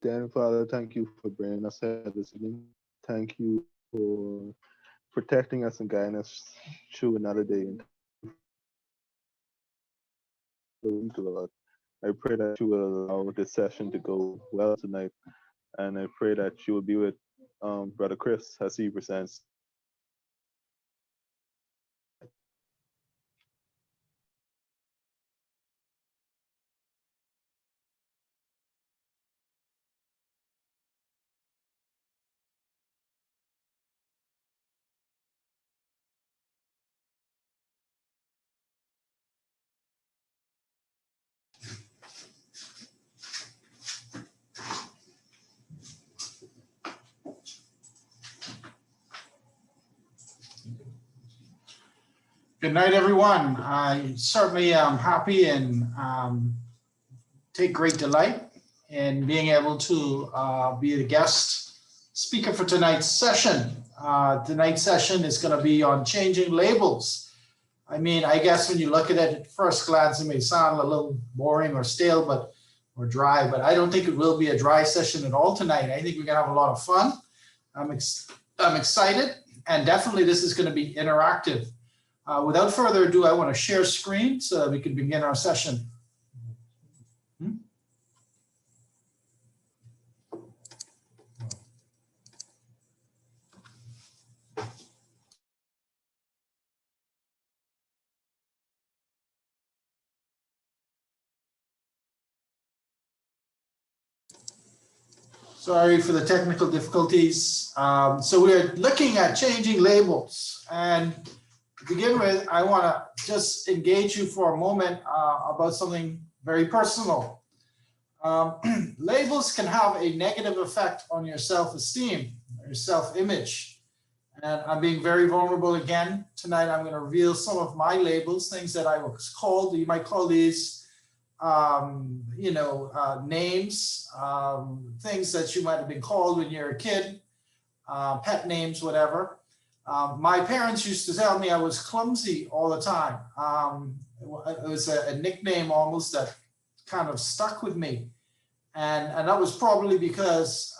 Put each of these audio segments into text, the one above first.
Dan, Father, thank you for bringing us here this evening. Thank you for protecting us and guiding us through another day. And Lord, I pray that you will allow this session to go well tonight. And I pray that you will be with Brother Chris as he presents. Good night, everyone. I certainly am happy and take great delight in being able to be the guest speaker for tonight's session. Tonight's session is going to be on changing labels. I mean, I guess when you look at it at first glance, it may sound a little boring or stale, or dry, but I don't think it will be a dry session at all tonight. I think we're going to have a lot of fun. I'm excited, and definitely this is going to be interactive. Without further ado, I want to share screen so that we can begin our session. Sorry for the technical difficulties. So we're looking at changing labels. And to begin with, I want to just engage you for a moment about something very personal. Labels can have a negative effect on your self-esteem, your self-image. And I'm being very vulnerable again. Tonight, I'm going to reveal some of my labels, things that I was called. You might call these names, things that you might have been called when you're a kid, pet names, whatever. My parents used to tell me I was clumsy all the time. It was a nickname almost that kind of stuck with me. And that was probably because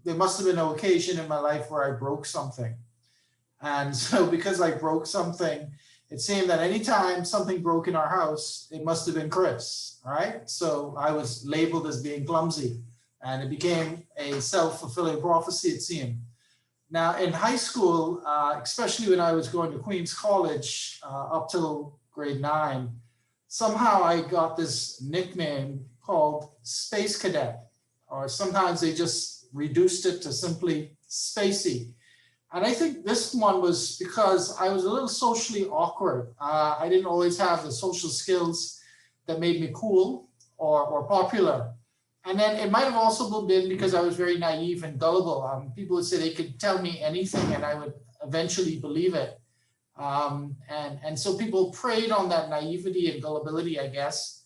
there must have been an occasion in my life where I broke something. And so because I broke something, it seemed that anytime something broke in our house, it must have been Chris, right? So I was labeled as being clumsy, and it became a self-fulfilling prophecy, it seemed. Now in high school, especially when I was going to Queens College up till grade 9, somehow I got this nickname called Space Cadet, or sometimes they just reduced it to simply Spacey. And I think this one was because I was a little socially awkward. I didn't always have the social skills that made me cool or popular. And then it might have also been because I was very naive and gullible. People would say they could tell me anything and I would eventually believe it. And so people preyed on that naivety and gullibility, I guess.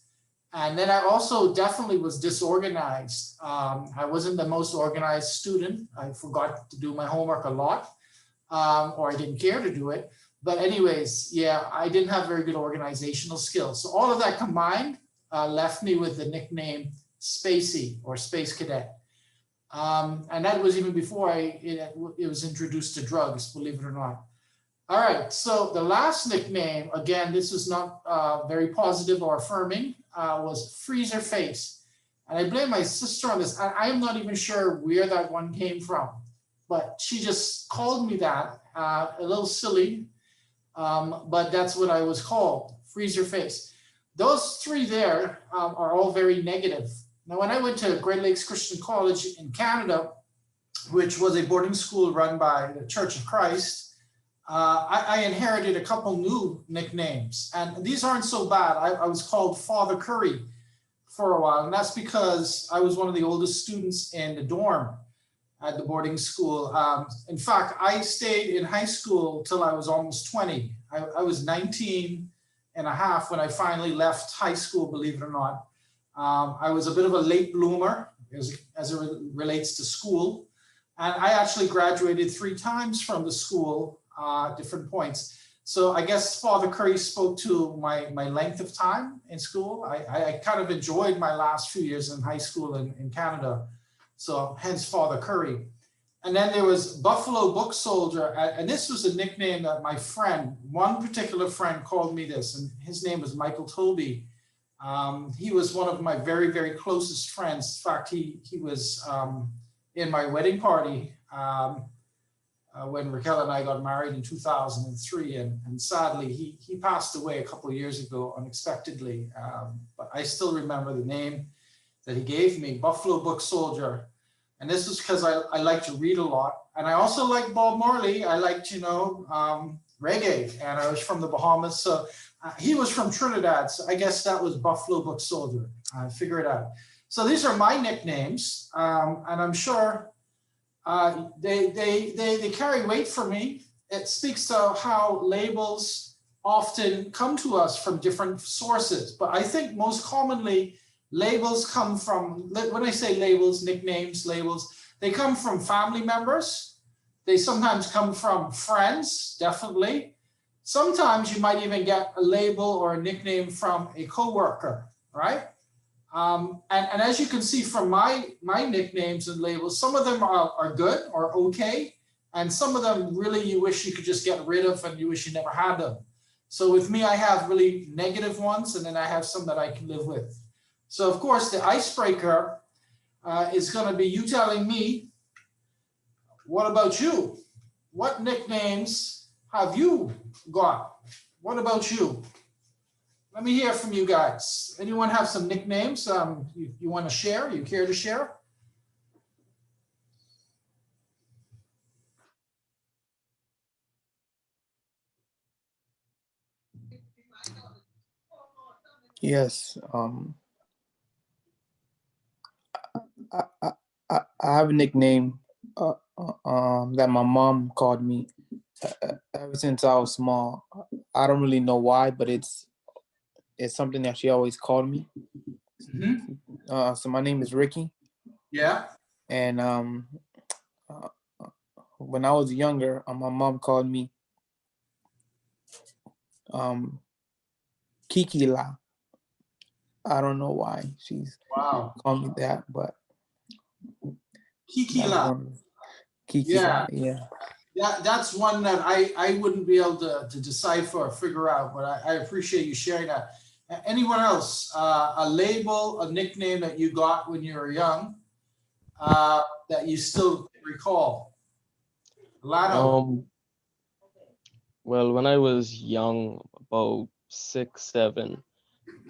And then I also definitely was disorganized. I wasn't the most organized student. I forgot to do my homework a lot, or I didn't care to do it. But anyways, yeah, I didn't have very good organizational skills. So all of that combined left me with the nickname Spacey or Space Cadet. And that was even before it was introduced to drugs, believe it or not. All right, so the last nickname, again, this is not very positive or affirming, was Freezer Face. And I blame my sister on this. I am not even sure where that one came from, but she just called me that, a little silly, but that's what I was called, Freezer Face. Those three there are all very negative. Now, when I went to Great Lakes Christian College in Canada, which was a boarding school run by the Church of Christ, I inherited a couple new nicknames, and these aren't so bad. I was called Father Curry for a while, and that's because I was one of the oldest students in the dorm at the boarding school. In fact, I stayed in high school till I was almost 20. I was 19 and a half when I finally left high school, believe it or not. I was a bit of a late bloomer as it relates to school. And I actually graduated 3 times from the school, different points. So I guess Father Curry spoke to my length of time in school. I kind of enjoyed my last few years in high school in Canada. So hence Father Curry. And then there was Buffalo Book Soldier. And this was a nickname that my friend, one particular friend called me this, and his name was Michael Toby. He was one of my very, very closest friends. In fact, he was in my wedding party when Raquel and I got married in 2003. And sadly, he passed away a couple of years ago unexpectedly. But I still remember the name that he gave me, Buffalo Book Soldier. And this was because I like to read a lot. And I also like Bob Marley. I liked, reggae. And I was from the Bahamas. So he was from Trinidad. So I guess that was Buffalo Book Soldier. I figure it out. So these are my nicknames. And I'm sure they carry weight for me. It speaks to how labels often come to us from different sources. But I think most commonly, labels come from, when I say labels, nicknames, labels, they come from family members. They sometimes come from friends, definitely. Sometimes you might even get a label or a nickname from a coworker, right? And as you can see from my nicknames and labels, some of them are good or okay. And some of them really you wish you could just get rid of and you wish you never had them. So with me, I have really negative ones, and then I have some that I can live with. So of course, the icebreaker is going to be you telling me, what about you? What nicknames have you got? What about you? Let me hear from you guys. Anyone have some nicknames you want to share? You care to share? Yes. I, I, I have a nickname that my mom called me ever since I was small. I don't really know why, but it's something that she always called me. Mm-hmm. So my name is Ricky. Yeah. And when I was younger, my mom called me Kiki La. I don't know why she's called me that, but Kiki La. Kiki La, yeah. That's one that I wouldn't be able to decipher or figure out, but I appreciate you sharing that. Anyone else, a label, a nickname that you got when you were young that you still recall? Lano. Well, when I was young, about 6, 7,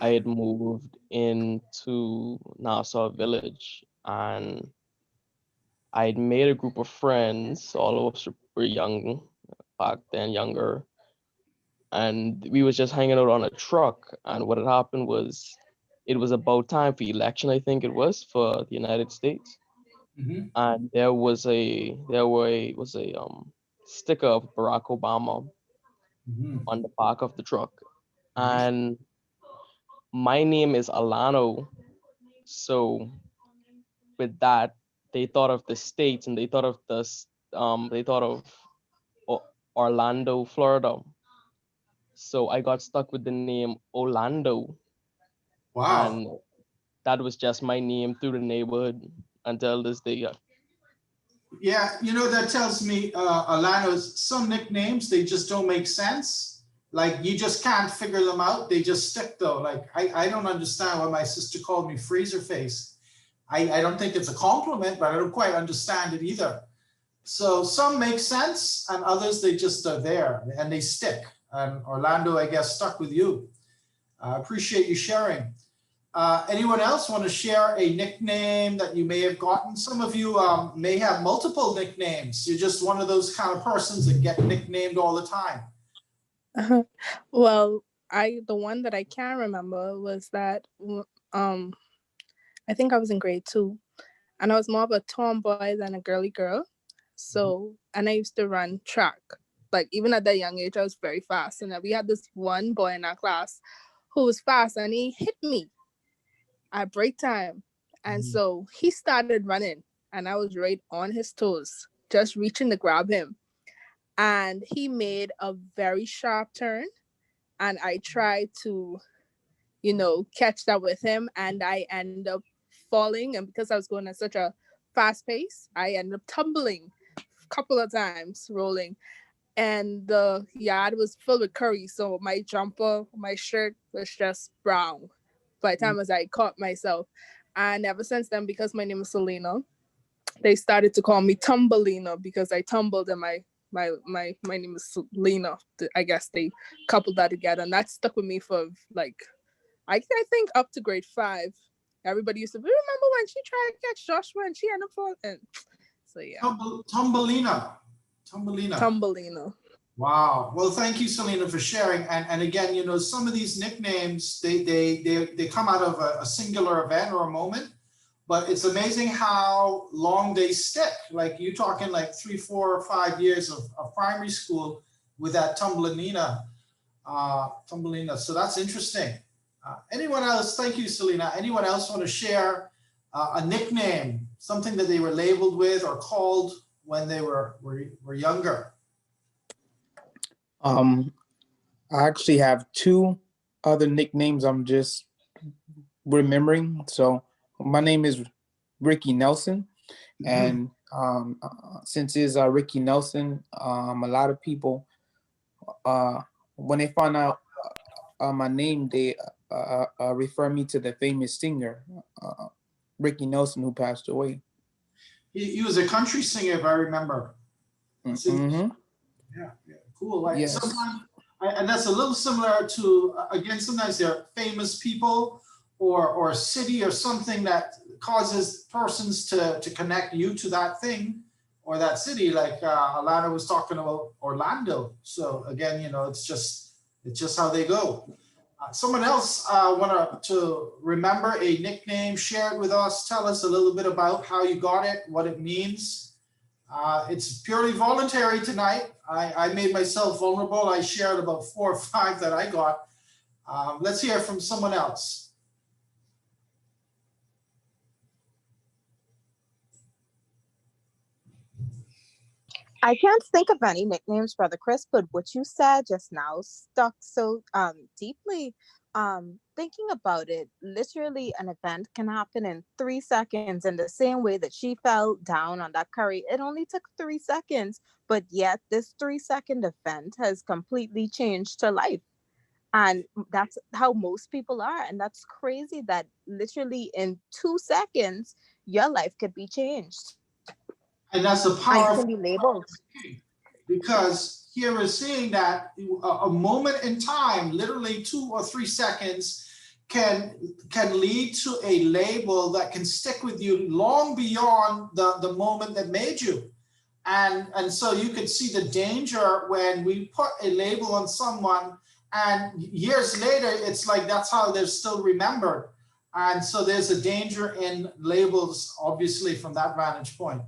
I had moved into Nassau Village, and I'd made a group of friends. All of us were young back then, younger, and we was just hanging out on a truck. And what had happened was, it was about time for election, I think it was, for the United States. Mm-hmm. And there was a sticker of Barack Obama on the back of the truck. And my name is Alano. So with that, they thought of the states, and they thought of Orlando, Florida. So I got stuck with the name Orlando. Wow. And that was just my name through the neighborhood until this day. Yeah, that tells me, Alano's, some nicknames, they just don't make sense. Like, you just can't figure them out. They just stick, though. Like, I don't understand why my sister called me freezer face. I don't think it's a compliment, but I don't quite understand it either. So some make sense, and others, they just are there, and they stick. And Orlando, I guess, stuck with you. I appreciate you sharing. Anyone else want to share a nickname that you may have gotten? Some of you may have multiple nicknames. You're just one of those kind of persons that get nicknamed all the time. Well, the one that I can remember was that I think I was in grade 2, and I was more of a tomboy than a girly girl. So, and I used to run track. Like, even at that young age, I was very fast. And we had this one boy in our class who was fast, and he hit me at break time. And so he started running, and I was right on his toes, just reaching to grab him. and he made a very sharp turn, and I tried to, catch that with him, and I end up falling, and because I was going at such a fast pace, I ended up tumbling a couple of times, rolling, and the yard was filled with curry, so my jumper, my shirt was just brown by the time as I caught myself. And ever since then, because my name is Selena, they started to call me Tumbelina because I tumbled, and my name is Selena. I guess they coupled that together, and that stuck with me for like I think up to grade 5. Everybody used to remember when she tried to catch Joshua and she ended up falling. And so yeah, Tumbelina. Tumbelina. Tumbelina. Wow. Well, thank you, Selena, for sharing. And again, some of these nicknames, they come out of a singular event or a moment, but it's amazing how long they stick. Like you're talking like 3, 4, or 5 years of primary school with that Tumbelina. So that's interesting. Anyone else? Thank you, Selena. Anyone else want to share a nickname, something that they were labeled with or called when they were younger? I actually have 2 other nicknames I'm just remembering. So my name is Ricky Nelson, and since it's Ricky Nelson, a lot of people, when they find out my name, they refer me to the famous singer Ricky Nelson, who passed away. He was a country singer, if I remember. Mm-hmm. Yeah, cool. Like Yes. sometimes, and that's a little similar to, again, sometimes they're famous people or a city or something that causes persons to connect you to that thing or that city. Like Alana was talking about Orlando. So again, it's just how they go. Someone else want to remember a nickname, share it with us. Tell us a little bit about how you got it, what it means. It's purely voluntary tonight. I made myself vulnerable. I shared about 4 or 5 that I got. Let's hear from someone else. I can't think of any nicknames, Brother Chris, but what you said just now stuck so deeply. Thinking about it, literally an event can happen in 3 seconds in the same way that she fell down on that curry. It only took 3 seconds, but yet this 3-second event has completely changed her life. And that's how most people are. And that's crazy that literally in 2 seconds, your life could be changed. And that's the power can be labeled. Because here we're seeing that a moment in time, literally 2 or 3 seconds, can lead to a label that can stick with you long beyond the moment that made you. And so you could see the danger when we put a label on someone and years later, it's like that's how they're still remembered. And so there's a danger in labels, obviously, from that vantage point.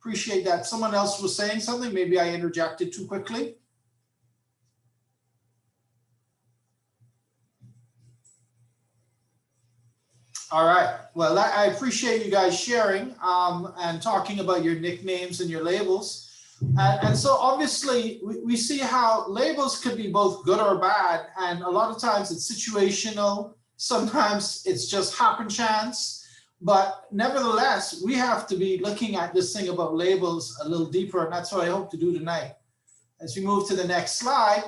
Appreciate that. Someone else was saying something. Maybe I interjected too quickly. All right. Well, I appreciate you guys sharing and talking about your nicknames and your labels. And so obviously we see how labels could be both good or bad. And a lot of times it's situational. Sometimes it's just happen chance. But nevertheless, we have to be looking at this thing about labels a little deeper. And that's what I hope to do tonight. As we move to the next slide,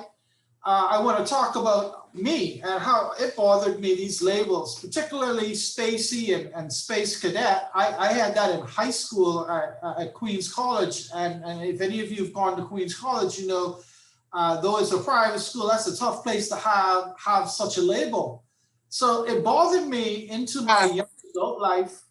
I want to talk about me and how it bothered me, these labels, particularly Spacey and Space Cadet. I had that in high school at Queens College. And if any of you have gone to Queens College, you know, though it's a private school, that's a tough place to have such a label. So it bothered me into my young adult life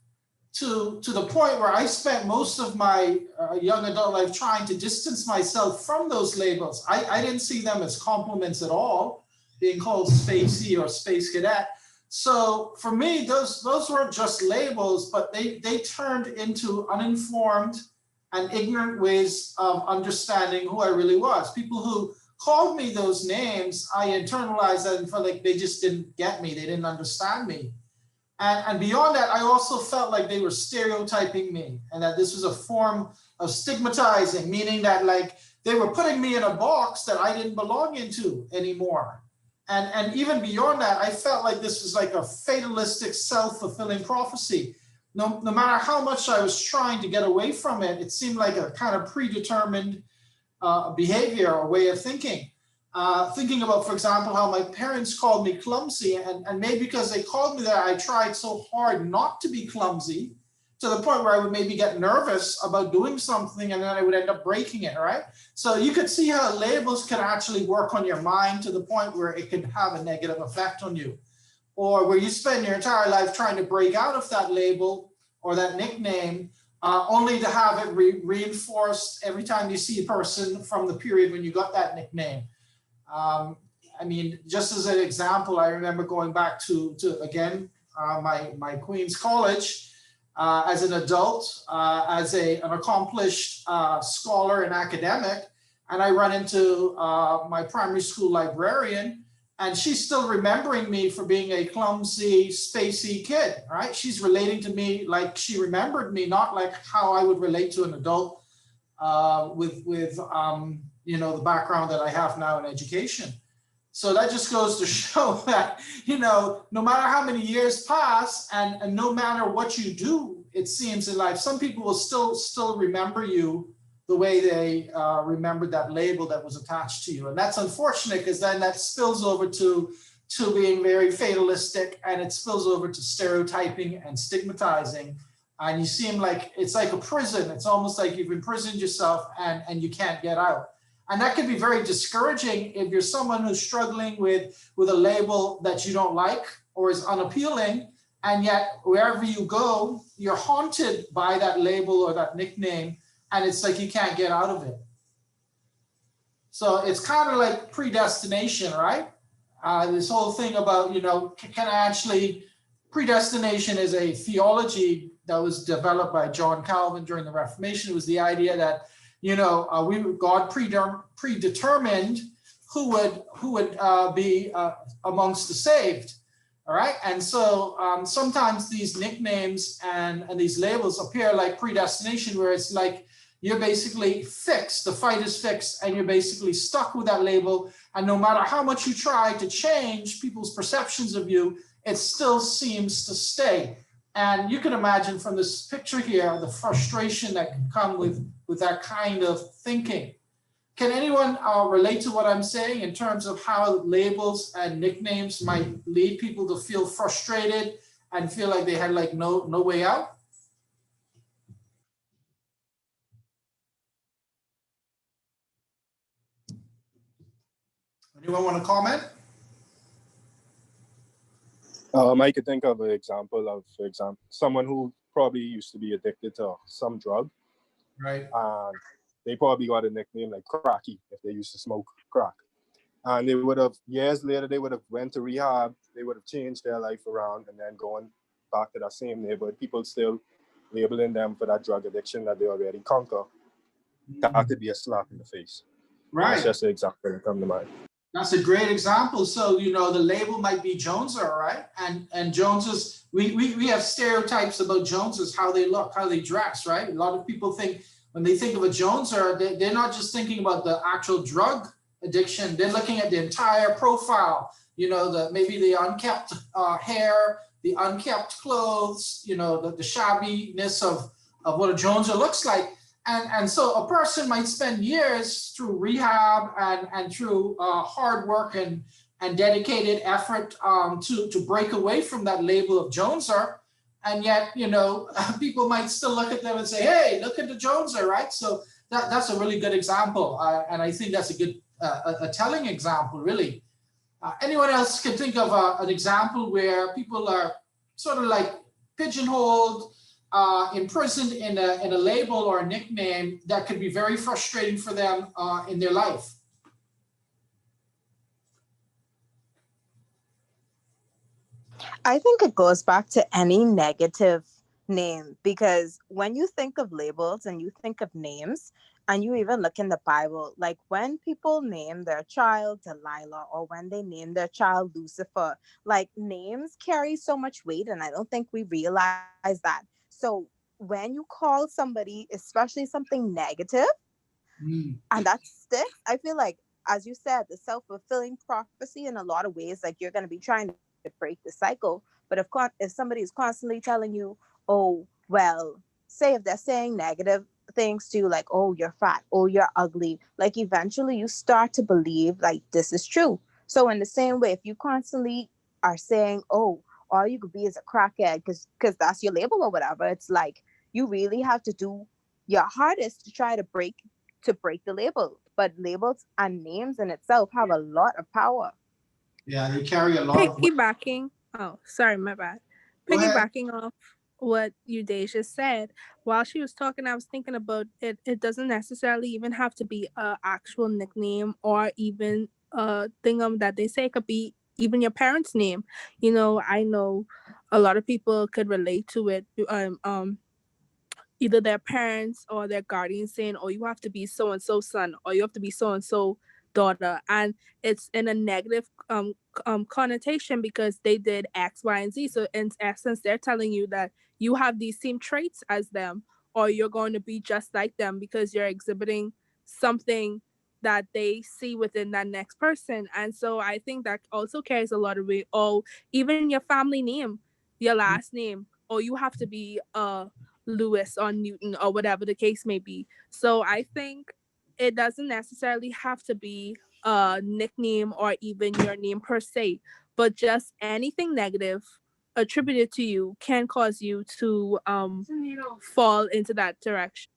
to the point where I spent most of my young adult life trying to distance myself from those labels. I didn't see them as compliments at all, being called Spacey or Space Cadet. So for me, those weren't just labels, but they turned into uninformed and ignorant ways of understanding who I really was. People who called me those names, I internalized that and felt like they just didn't get me. They didn't understand me. And beyond that, I also felt like they were stereotyping me, and that this was a form of stigmatizing, meaning that like they were putting me in a box that I didn't belong into anymore. And even beyond that, I felt like this was like a fatalistic, self-fulfilling prophecy. No matter how much I was trying to get away from it, it seemed like a kind of predetermined behavior or way of thinking. Thinking about, for example, how my parents called me clumsy, and maybe because they called me that, I tried so hard not to be clumsy to the point where I would maybe get nervous about doing something and then I would end up breaking it, right? So you could see how labels can actually work on your mind to the point where it could have a negative effect on you, or where you spend your entire life trying to break out of that label or that nickname, only to have it reinforced every time you see a person from the period when you got that nickname. I mean, just as an example, I remember going back to again, my Queen's College as an adult, as an accomplished scholar and academic, and I run into my primary school librarian, and she's still remembering me for being a clumsy, spacey kid, right? She's relating to me like she remembered me, not like how I would relate to an adult with you know, the background that I have now in education. So that just goes to show that, you know, no matter how many years pass and no matter what you do, it seems in life, some people will still remember you the way they remembered that label that was attached to you. And that's unfortunate, because then that spills over to being very fatalistic, and it spills over to stereotyping and stigmatizing. And you seem like it's like a prison. It's almost like you've imprisoned yourself and you can't get out. And that can be very discouraging if you're someone who's struggling with a label that you don't like or is unappealing. And yet wherever you go, you're haunted by that label or that nickname, and it's like you can't get out of it. So it's kind of like predestination, right? This whole thing about, you know, can I actually, predestination is a theology that was developed by John Calvin during the Reformation. It was the idea that, you know, God predetermined who would be amongst the saved. All right. And so sometimes these nicknames and these labels appear like predestination, where it's like you're basically fixed, the fight is fixed, and you're basically stuck with that label. And no matter how much you try to change people's perceptions of you, it still seems to stay. And you can imagine from this picture here, the frustration that can come with that kind of thinking. Can anyone relate to what I'm saying in terms of how labels and nicknames might lead people to feel frustrated and feel like they had like no way out? Anyone want to comment? I could think of an example of, for example, someone who probably used to be addicted to some drug. Right. And they probably got a nickname like Cracky if they used to smoke crack. And they would have, years later, they would have went to rehab, they would have changed their life around and then going back to that same neighborhood. People still labeling them for that drug addiction that they already conquered. That could be a slap in the face. Right. That's just an example that come to mind. That's a great example. So, you know, the label might be Joneser, right? And Joneses, we have stereotypes about Joneses, how they look, how they dress, right? A lot of people think when they think of a Joneser, they're not just thinking about the actual drug addiction. They're looking at the entire profile, you know, maybe the unkept hair, the unkept clothes, you know, the shabbiness of what a Joneser looks like. And so a person might spend years through rehab and through hard work and dedicated effort to break away from that label of Joneser. And yet, you know, people might still look at them and say, hey, look at the Joneser, right? So that's a really good example. And I think that's a good, a telling example, really. Anyone else can think of an example where people are sort of like pigeonholed, imprisoned in a label or a nickname that could be very frustrating for them in their life? I think it goes back to any negative name, because when you think of labels and you think of names, And you even look in the Bible, like when people name their child Delilah or when they name their child Lucifer, like names carry so much weight, and I don't think we realize that. So when you call somebody, especially something negative, Mm. and that sticks, I feel like, as you said, the self-fulfilling prophecy in a lot of ways, like you're going to be trying to break the cycle. But if somebody is constantly telling you, oh well, say if they're saying negative things to you, like, oh, you're fat, oh, you're ugly, like eventually you start to believe like this is true. So in the same way, if you constantly are saying, oh, all you could be is a crackhead because that's your label or whatever, it's like you really have to do your hardest to try to break the label. But labels and names in itself have a lot of power. Yeah, they carry a lot of weight. Piggybacking, oh, sorry, my bad. Go ahead. Piggybacking off what Eudacia said, while she was talking, I was thinking about it. It doesn't necessarily even have to be a actual nickname or even a thingum that they say. It could be even your parents' name. You know, I know a lot of people could relate to it. Either their parents or their guardians saying, "Oh, you have to be so and so son, or you have to be so and so daughter," and it's in a negative connotation because they did X, Y, and Z. So in essence, they're telling you that you have these same traits as them, or you're going to be just like them because you're exhibiting something that they see within that next person. And so I think that also carries a lot of weight. Oh, even your family name, your last name, or you have to be Lewis or Newton or whatever the case may be. So I think it doesn't necessarily have to be a nickname or even your name per se, but just anything negative attributed to you can cause you to fall into that direction.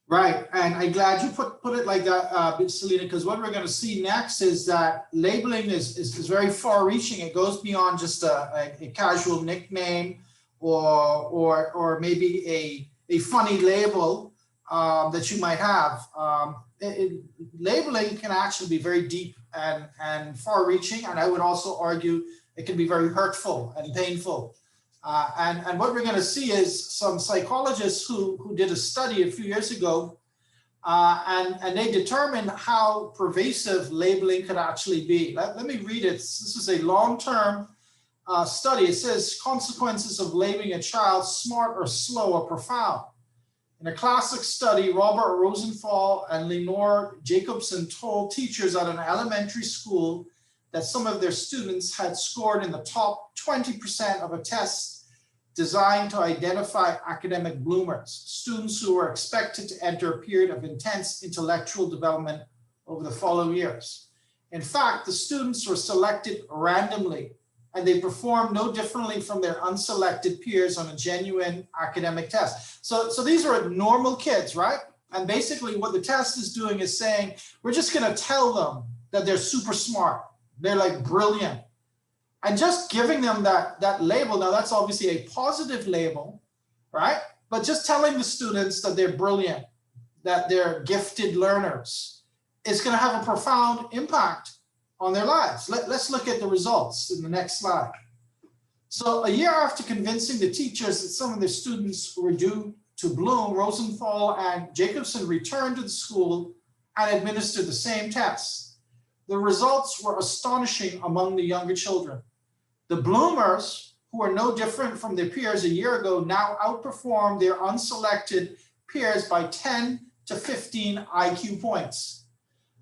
Right, and I'm glad you put it like that, Selena, because what we're going to see next is that labeling is very far-reaching. It goes beyond just a casual nickname or maybe a funny label that you might have. Labeling can actually be very deep and far-reaching, and I would also argue it can be very hurtful and painful. And what we're going to see is some psychologists who did a study a few years ago, and they determined how pervasive labeling could actually be. Let me read it. This is a long-term study. It says consequences of labeling a child smart or slow or profound. In a classic study, Robert Rosenthal and Lenore Jacobson told teachers at an elementary school that some of their students had scored in the top 20% of a test designed to identify academic bloomers, students who were expected to enter a period of intense intellectual development over the following years. In fact, the students were selected randomly, and they performed no differently from their unselected peers on a genuine academic test. So these are normal kids, right? And basically what the test is doing is saying, we're just gonna tell them that they're super smart. They're like brilliant. And just giving them that label, now that's obviously a positive label, right? But just telling the students that they're brilliant, that they're gifted learners, is gonna have a profound impact on their lives. Let's look at the results in the next slide. So a year after convincing the teachers that some of their students were due to bloom, Rosenthal and Jacobson returned to the school and administered the same tests. The results were astonishing among the younger children. The bloomers, who are no different from their peers a year ago, now outperformed their unselected peers by 10 to 15 IQ points.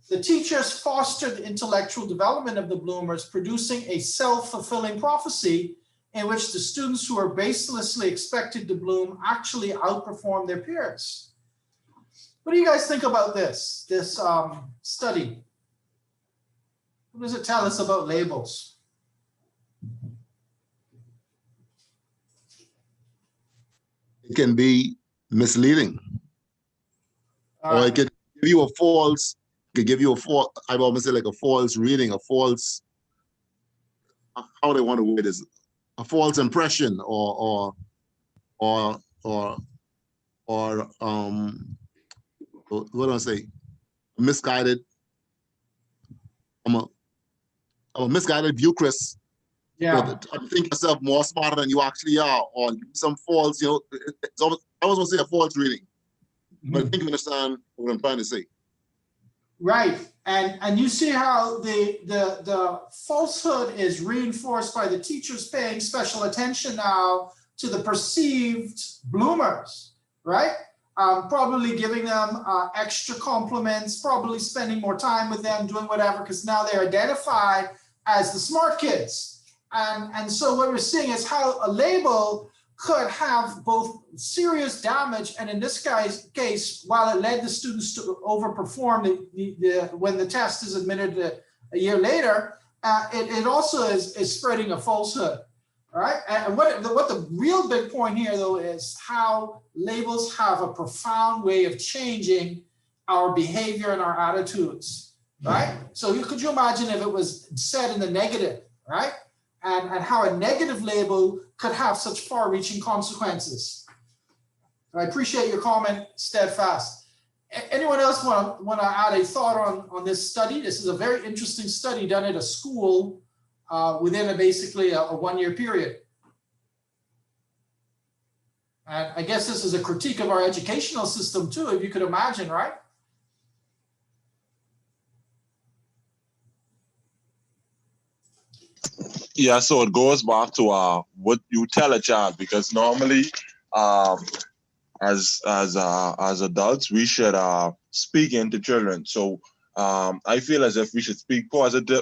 The teachers fostered the intellectual development of the bloomers, producing a self-fulfilling prophecy in which the students who are baselessly expected to bloom actually outperform their peers. What do you guys think about this study? What does it tell us about labels? It can be misleading, or it could give you a false. Could give you a false. I almost say like a false reading, a false. How they want to word this, a false impression, or what do I say? Misguided. I'm a misguided view, Chris. Yeah. Think yourself more smarter than you actually are, or some false. It's almost, I was gonna say a false reading. But I think you understand what I'm trying to say. Right, and you see how the falsehood is reinforced by the teachers paying special attention now to the perceived bloomers, right? Probably giving them extra compliments, probably spending more time with them, doing whatever, because now they're identified as the smart kids. And so what we're seeing is how a label could have both serious damage, and in this guy's case, while it led the students to overperform when the test is admitted a year later, it also is spreading a falsehood, right? And what the real big point here, though, is how labels have a profound way of changing our behavior and our attitudes, right? So could you imagine if it was said in the negative, right? And how a negative label could have such far-reaching consequences. I appreciate your comment, Steadfast. Anyone else want to add a thought on this study? This is a very interesting study done at a school within basically a one-year period. And I guess this is a critique of our educational system too, if you could imagine, right? Yeah, so it goes back to what you tell a child, because normally as adults we should speak into children. So I feel as if we should speak positively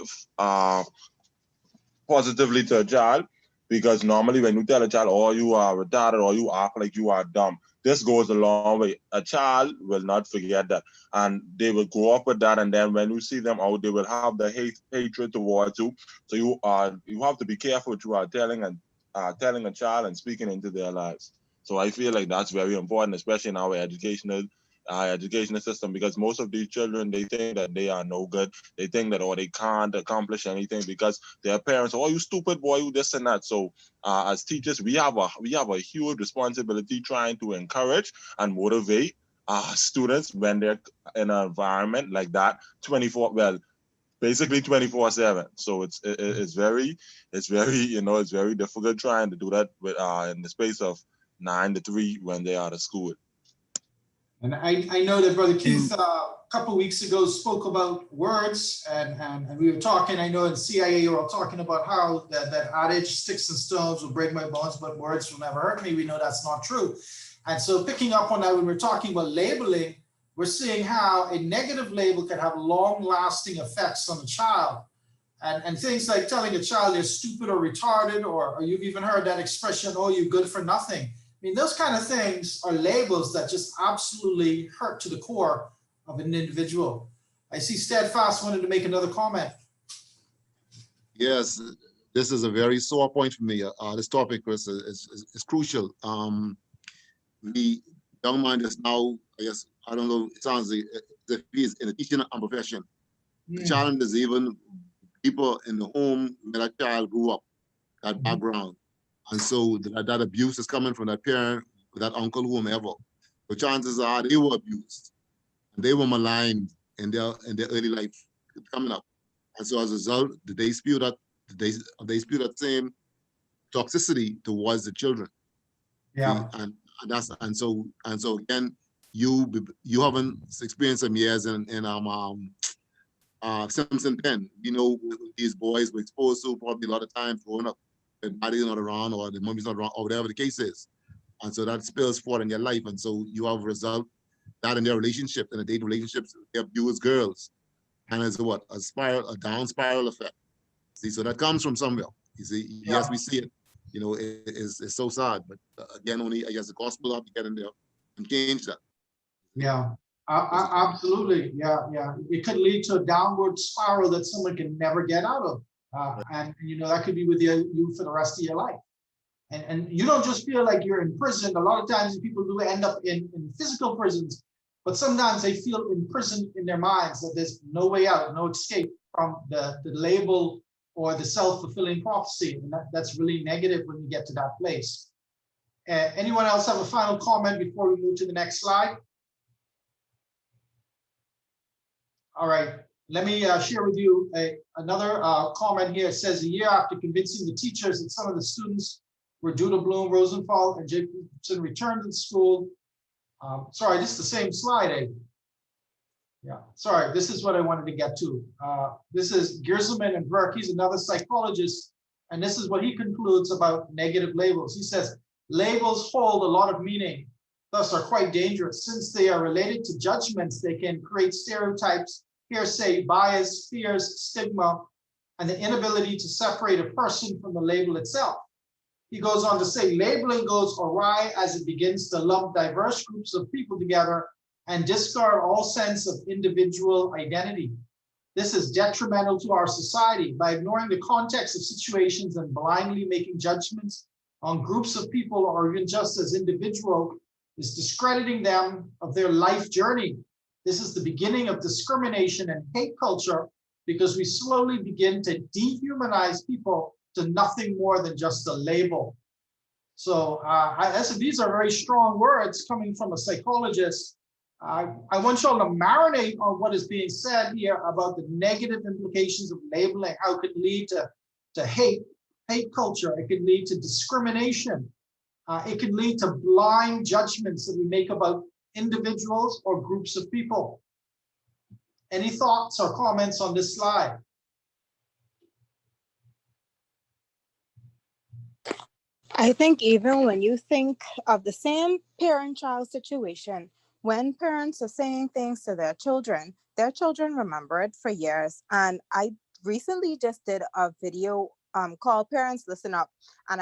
to a child, because normally when you tell a child, oh, you are retarded or you act like you are dumb, this goes a long way. A child will not forget that, and they will grow up with that, and then when you see them out, they will have the hatred towards you. So you have to be careful what you are telling a child and speaking into their lives. So I feel like that's very important, especially in our educational system, because most of these children, they think that they are no good. They think that, they can't accomplish anything because their parents, oh, you stupid boy, you this and that. So as teachers, we have a huge responsibility trying to encourage and motivate students when they're in an environment like that, basically 24/7. So it's very it's very difficult trying to do that with in the space of 9 to 3 when they are at school. And I know that Brother Keith a couple of weeks ago spoke about words, and we were talking, I know in CIA you were all talking about how that adage, sticks and stones will break my bones, but words will never hurt me. We know that's not true. And so picking up on that, when we're talking about labeling, we're seeing how a negative label can have long-lasting effects on a child. And things like telling a child they're stupid or retarded, or you've even heard that expression, oh, you're good for nothing. I mean, those kind of things are labels that just absolutely hurt to the core of an individual. I see Steadfast wanted to make another comment. Yes, this is a very sore point for me. This topic, Chris, is crucial. The young man is now, I guess, I don't know, it sounds like if he's in a teaching profession. The challenge is even people in the home where that child grew up, that background. And so that abuse is coming from that parent, that uncle, whomever. The chances are they were abused and they were maligned in their early life coming up. And so as a result, they spew that same toxicity towards the children. Yeah. And so again, you haven't experienced some years in Simpson Pen. You know, these boys were exposed to probably a lot of times growing up. The daddy's not around or the mommy's not around or whatever the case is. And so that spills forward in your life. And so you have a result that in their relationship, in the dating relationships, they abuse girls. And it's a down spiral effect. See, so that comes from somewhere. You see, yes, we see it. You know, it's so sad. But again, only I guess the gospel have to get in there and change that. Yeah, absolutely. Yeah. It could lead to a downward spiral that someone can never get out of. And you know, that could be with you for the rest of your life. And you don't just feel like you're in prison. A lot of times people do end up in physical prisons, but sometimes they feel imprisoned in their minds, that there's no way out, no escape from the label or the self-fulfilling prophecy. And that's really negative when you get to that place. Anyone else have a final comment before we move to the next slide? All right. Let me share with you another comment here. It says, a year after convincing the teachers that some of the students were due to Bloom, Rosenthal, and Jacobson returned to the school, Sorry, this is the same slide, eh? Yeah, sorry, this is what I wanted to get to. This is Gierselman and Burke. He's another psychologist, and this is what he concludes about negative labels. He says, labels hold a lot of meaning, thus are quite dangerous. Since they are related to judgments, they can create stereotypes, hearsay, bias, fears, stigma, and the inability to separate a person from the label itself. He goes on to say, labeling goes awry as it begins to lump diverse groups of people together and discard all sense of individual identity. This is detrimental to our society. By ignoring the context of situations and blindly making judgments on groups of people or even just as individual is discrediting them of their life journey. This is the beginning of discrimination and hate culture because we slowly begin to dehumanize people to nothing more than just a label. So I said, these are very strong words coming from a psychologist. I want y'all to marinate on what is being said here about the negative implications of labeling, how it could lead to hate culture. It could lead to discrimination. It could lead to blind judgments that we make about individuals or groups of people. Any thoughts or comments on this slide? I think even when you think of the same parent-child situation, when parents are saying things to their children remember it for years. And I recently just did a video called Parents Listen Up. And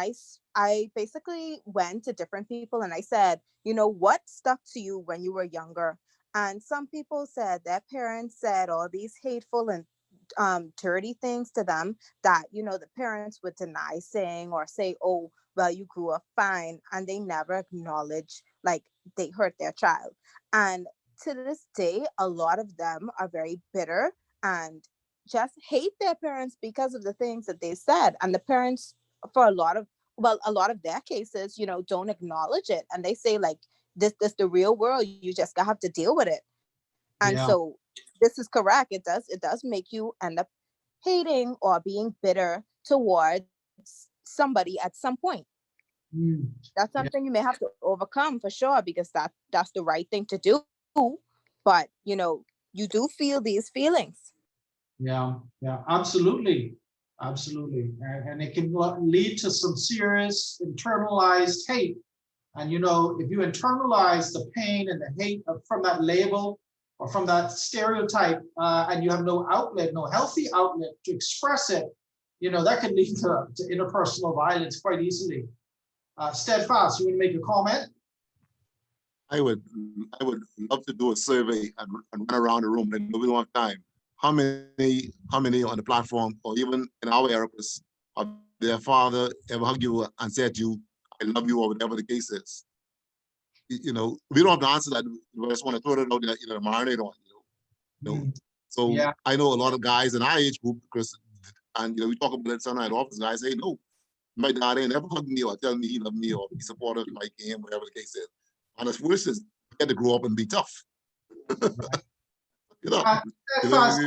I basically went to different people and I said, you know, what stuck to you when you were younger? And some people said their parents said all these hateful and dirty things to them that, you know, the parents would deny saying or say, oh, well, you grew up fine, and they never acknowledge like they hurt their child. And to this day, a lot of them are very bitter and just hate their parents because of the things that they said. And the parents, for a lot of their cases, you know, don't acknowledge it. And they say like, this the real world, you just have to deal with it. And so this is correct. It does make you end up hating or being bitter towards somebody at some point. That's something you may have to overcome for sure, because that's the right thing to do. But you know, you do feel these feelings. Yeah, absolutely. And it can lead to some serious internalized hate. And you know, if you internalize the pain and the hate from that label or from that stereotype, and you have no outlet, no healthy outlet to express it, you know, that can lead to interpersonal violence quite easily. Steadfast, you want to make a comment? I would love to do a survey and run around the room, and we don't have time. How many on the platform or even in our areas of their father ever hugged you and said to you, I love you, or whatever the case is? You know, we don't have to answer that. We just want to throw it out there, you know, marinate on, you know. So yeah. I know a lot of guys in our age group, because, and you know, we talk about it sometimes at office, guys say, no, my dad ain't never hugged me or tell me he loved me or be supportive of my game, whatever the case is. And it's foolishness. You had to grow up and be tough. You know, I'm glad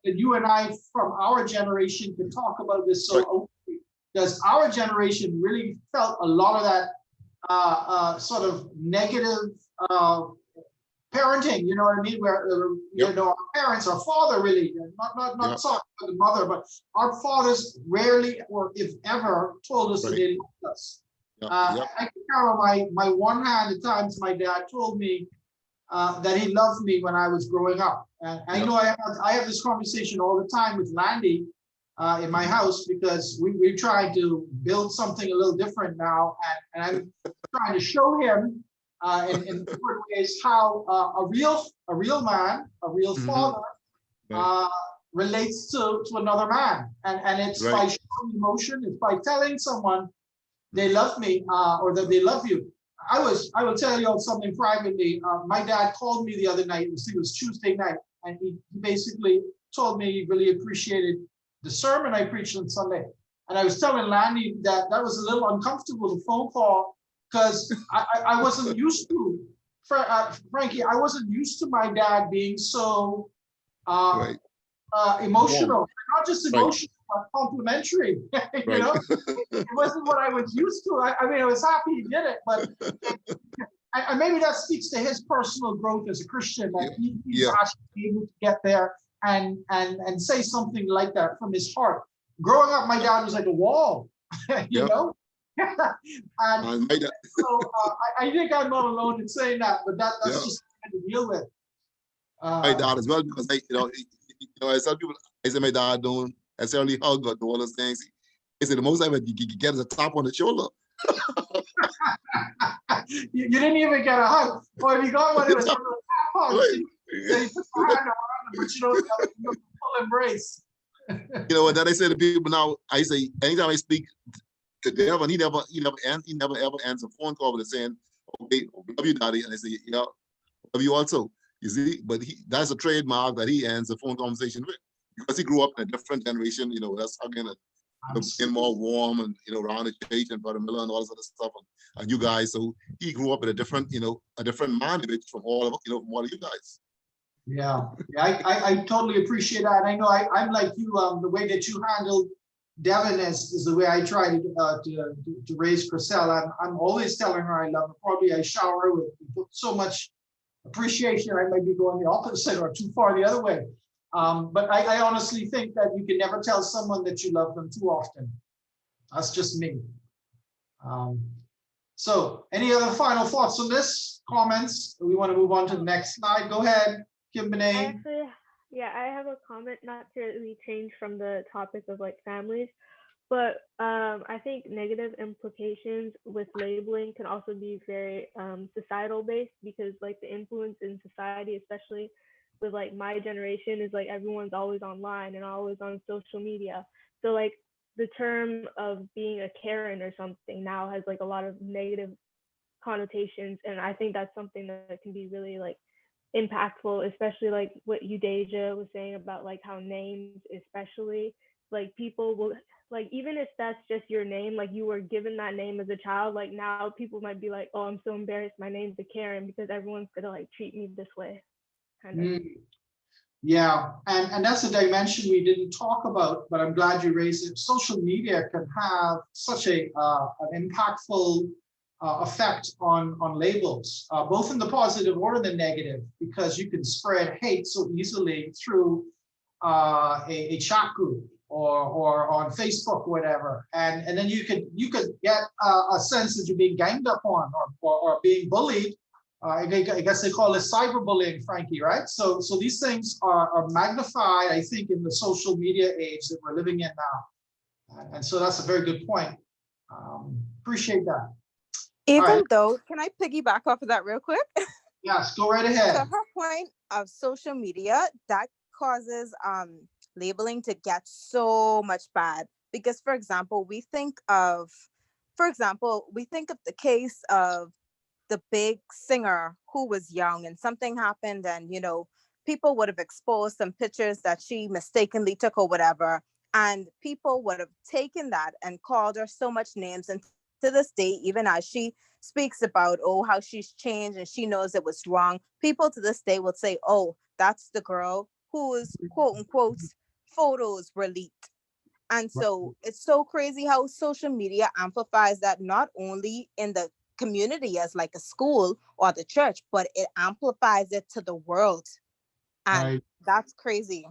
that you and I from our generation can talk about this so openly, because our generation really felt a lot of that sort of negative parenting, you know what I mean? Where you know, our parents, our father really, not sorry for the mother, but our fathers rarely or if ever told us that they loved us. I can count on my one hand the times my dad told me that he loved me when I was growing up. And I know I have this conversation all the time with Landy in my house, because we're trying to build something a little different now. And I'm trying to show him in different ways how a real man, a real father relates to another man. And it's by showing emotion, it's by telling someone they love me or that they love you. I will tell you all something privately. My dad called me the other night, it was Tuesday night, and he basically told me he really appreciated the sermon I preached on Sunday. And I was telling Landy that was a little uncomfortable, the phone call, because I wasn't used to, Frankie, I wasn't used to my dad being so emotional, not just emotional, but complimentary. You know, it wasn't what I was used to. I mean, I was happy he did it, but And maybe that speaks to his personal growth as a Christian, that he's Yeah. actually able to get there and say something like that from his heart. Growing up, my dad was like a wall, you know? And so I think I'm not alone in saying that, but that's just something to deal with. My dad as well, because I tell people, I say my dad don't necessarily hug or do all those things. He said the most I would get is a tap on the shoulder. You didn't even get a hug. Well, if you got one, it was a tap hug. So you put your hand around him, but you don't have a full embrace. You know, and then I say to people now, I say, anytime I speak to Devin, he never ever ends a phone call with saying, okay, love you, daddy. And I say, yeah, love you also. You see, but that's a trademark that he ends a phone conversation with, because he grew up in a different generation, that's hugging it. Being more warm and around the church and Brother Miller and all this other stuff and you guys. So he grew up in a different mind of it from all of from all of you guys. Yeah, I totally appreciate that. I know I'm like you. The way that you handled Devin is the way I try to raise Chriselle. I'm always telling her I love her. Probably I shower with so much appreciation. I might be going the opposite or too far the other way. But I honestly think that you can never tell someone that you love them too often. That's just me. So any other final thoughts on this? Comments? We want to move on to the next slide. Go ahead, Kim Benet. I have a comment, not to really change from the topic of like families, but I think negative implications with labeling can also be very societal based, because like the influence in society, especially with like my generation, is like everyone's always online and always on social media. So like the term of being a Karen or something now has like a lot of negative connotations, and I think that's something that can be really like impactful, especially like what Eudasia was saying about like how names, especially like people will like, even if that's just your name, like you were given that name as a child, like now people might be like, oh, I'm so embarrassed, my name's a Karen, because everyone's gonna like treat me this way. Kind of. Yeah, and that's a dimension we didn't talk about, but I'm glad you raised it. Social media can have such an impactful effect on labels, both in the positive or in the negative, because you can spread hate so easily through a chat group or on Facebook, whatever, and then you could get a sense that you're being ganged up on or being bullied. I guess they call it cyberbullying, Frankie, right? So these things are magnified, I think, in the social media age that we're living in now. And so that's a very good point. Appreciate that. Even though, can I piggyback off of that real quick? Yes, go right ahead. So her point of social media, that causes labeling to get so much bad. Because, for example, we think of the case of the big singer who was young and something happened, and people would have exposed some pictures that she mistakenly took or whatever, and people would have taken that and called her so much names. And to this day, even as she speaks about how she's changed and she knows it was wrong, people to this day would say, oh, that's the girl whose quote unquote photos were leaked. And so it's so crazy how social media amplifies that, not only in the community as like a school or the church, but it amplifies it to the world. And that's crazy.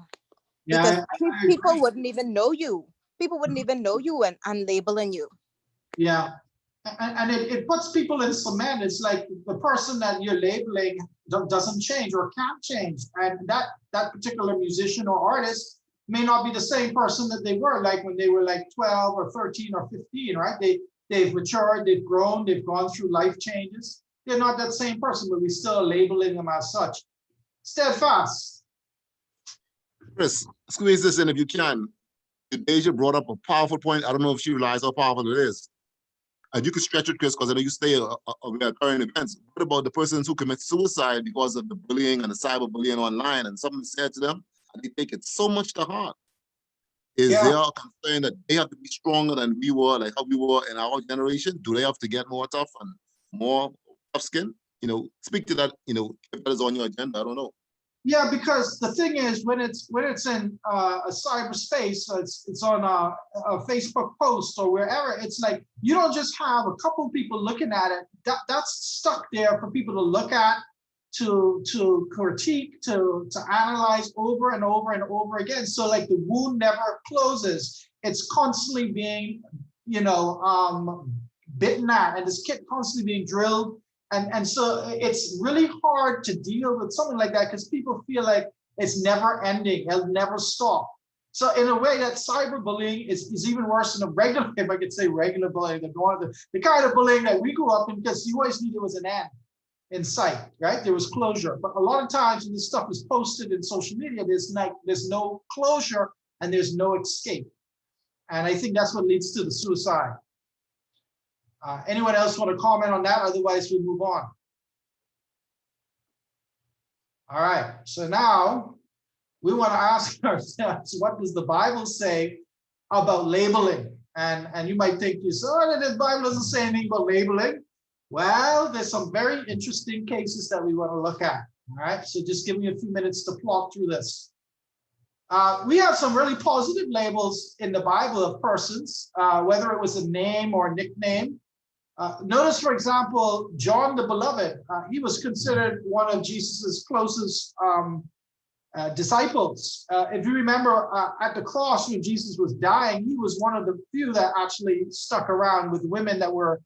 Because people wouldn't even know you. People wouldn't even know you and labeling you. Yeah. And it puts people in cement. It's like the person that you're labeling doesn't change or can't change. And that particular musician or artist may not be the same person that they were like when they were like 12 or 13 or 15, right? They've matured, they've grown, they've gone through life changes. They're not that same person, but we still are labeling them as such. Steadfast. Chris, squeeze this in if you can. Deja brought up a powerful point. I don't know if she realized how powerful it is. And you could stretch it, Chris, because I know you stay aware of current events. What about the persons who commit suicide because of the bullying and the cyberbullying online, and something said to them, and they take it so much to heart? Is there a concern that they have to be stronger than we were, like how we were in our generation? Do they have to get more tough and more tough skin? Speak to that, if that is on your agenda, I don't know. Yeah, because the thing is, when it's in a cyberspace, so it's on a Facebook post or wherever, it's like you don't just have a couple people looking at it. That's stuck there for people to look at, to critique, to analyze over and over and over again. So like the wound never closes. It's constantly being, bitten at, and this kit constantly being drilled. And so it's really hard to deal with something like that because people feel like it's never ending, it'll never stop. So in a way, that cyberbullying is even worse than a regular, if I could say regular bullying, the kind of bullying that we grew up in, because you always knew there was an end in sight, right? There was closure. But a lot of times when this stuff is posted in social media, there's no closure and there's no escape. And I think that's what leads to the suicide. Anyone else want to comment on that? Otherwise, we move on. All right. So now we want to ask ourselves, what does the Bible say about labeling? And you might think, the Bible doesn't say anything about labeling. Well, there's some very interesting cases that we want to look at. All right. So just give me a few minutes to plot through this. We have some really positive labels in the Bible of persons, whether it was a name or a nickname. Notice, for example, John the Beloved. He was considered one of Jesus's closest disciples. If you remember, at the cross when Jesus was dying, he was one of the few that actually stuck around with women that were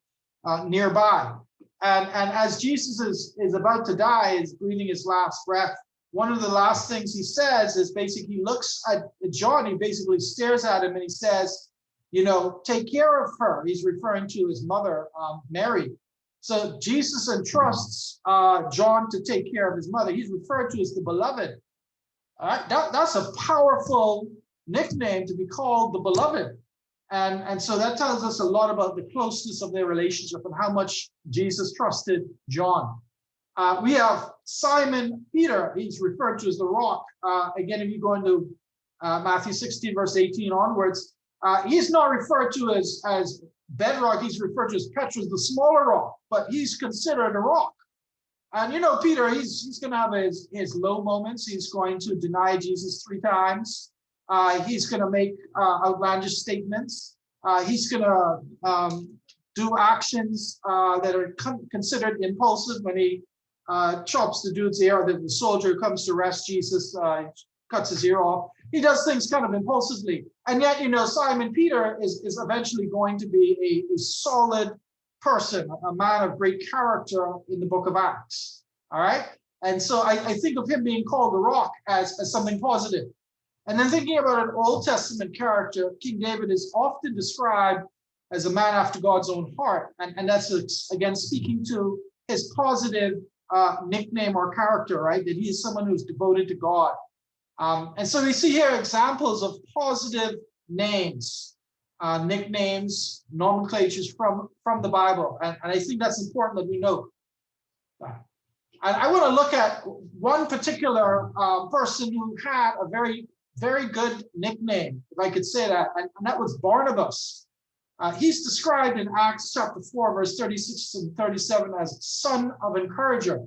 nearby. And as Jesus is about to die, is breathing his last breath, one of the last things he says is basically, he looks at John, he basically stares at him and he says, take care of her. He's referring to his mother, Mary. So Jesus entrusts John to take care of his mother. He's referred to as the beloved. All right, that's a powerful nickname to be called the beloved. And so that tells us a lot about the closeness of their relationship and how much Jesus trusted John. We have Simon Peter. He's referred to as the rock. Again, if you go into Matthew 16, verse 18 onwards, he's not referred to as bedrock. He's referred to as Petrus, the smaller rock, but he's considered a rock. And Peter, he's going to have his low moments. He's going to deny Jesus 3 times. He's going to make outlandish statements. He's going to do actions that are considered impulsive when he chops the dude's ear. The soldier who comes to arrest Jesus, cuts his ear off. He does things kind of impulsively. And yet, Simon Peter is eventually going to be a solid person, a man of great character in the book of Acts. All right. And so I think of him being called the rock as something positive. And then thinking about an Old Testament character, King David is often described as a man after God's own heart. And that's, again, speaking to his positive nickname or character, right? That he is someone who's devoted to God. And so we see here examples of positive names, nicknames, nomenclatures from the Bible. And I think that's important that we know. And I want to look at one particular person who had a very, very good nickname, if I could say that, and that was Barnabas. He's described in Acts chapter 4, verse 36 and 37 as son of encourager.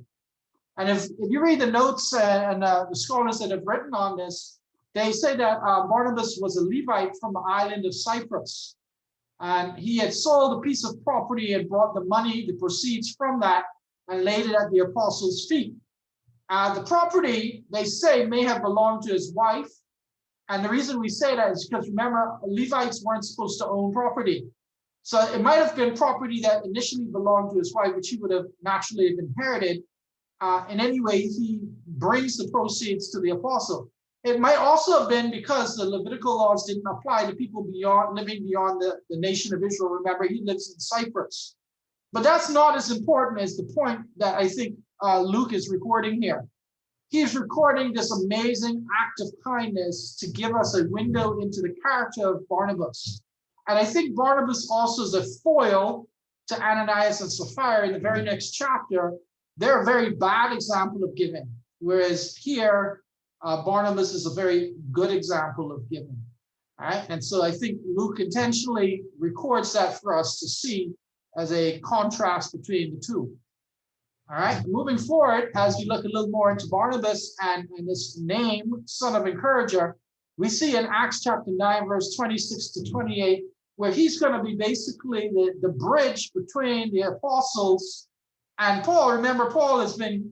And if you read the notes and the scholars that have written on this, they say that Barnabas was a Levite from the island of Cyprus. And he had sold a piece of property and brought the money, the proceeds from that, and laid it at the apostles' feet. The property, they say, may have belonged to his wife. And the reason we say that is because, remember, Levites weren't supposed to own property. So it might have been property that initially belonged to his wife, which he would have naturally have inherited. In any way, he brings the proceeds to the apostle. It might also have been because the Levitical laws didn't apply to people living beyond the nation of Israel. Remember, he lives in Cyprus. But that's not as important as the point that I think Luke is recording here. He's recording this amazing act of kindness to give us a window into the character of Barnabas. And I think Barnabas also is a foil to Ananias and Sapphira in the very next chapter. They're a very bad example of giving, whereas here, Barnabas is a very good example of giving. All right? And so I think Luke intentionally records that for us to see as a contrast between the two. All right, moving forward, as we look a little more into Barnabas and this name, son of encourager, we see in Acts chapter 9, verse 26 to 28, where he's going to be basically the bridge between the apostles and Paul. Remember, Paul has been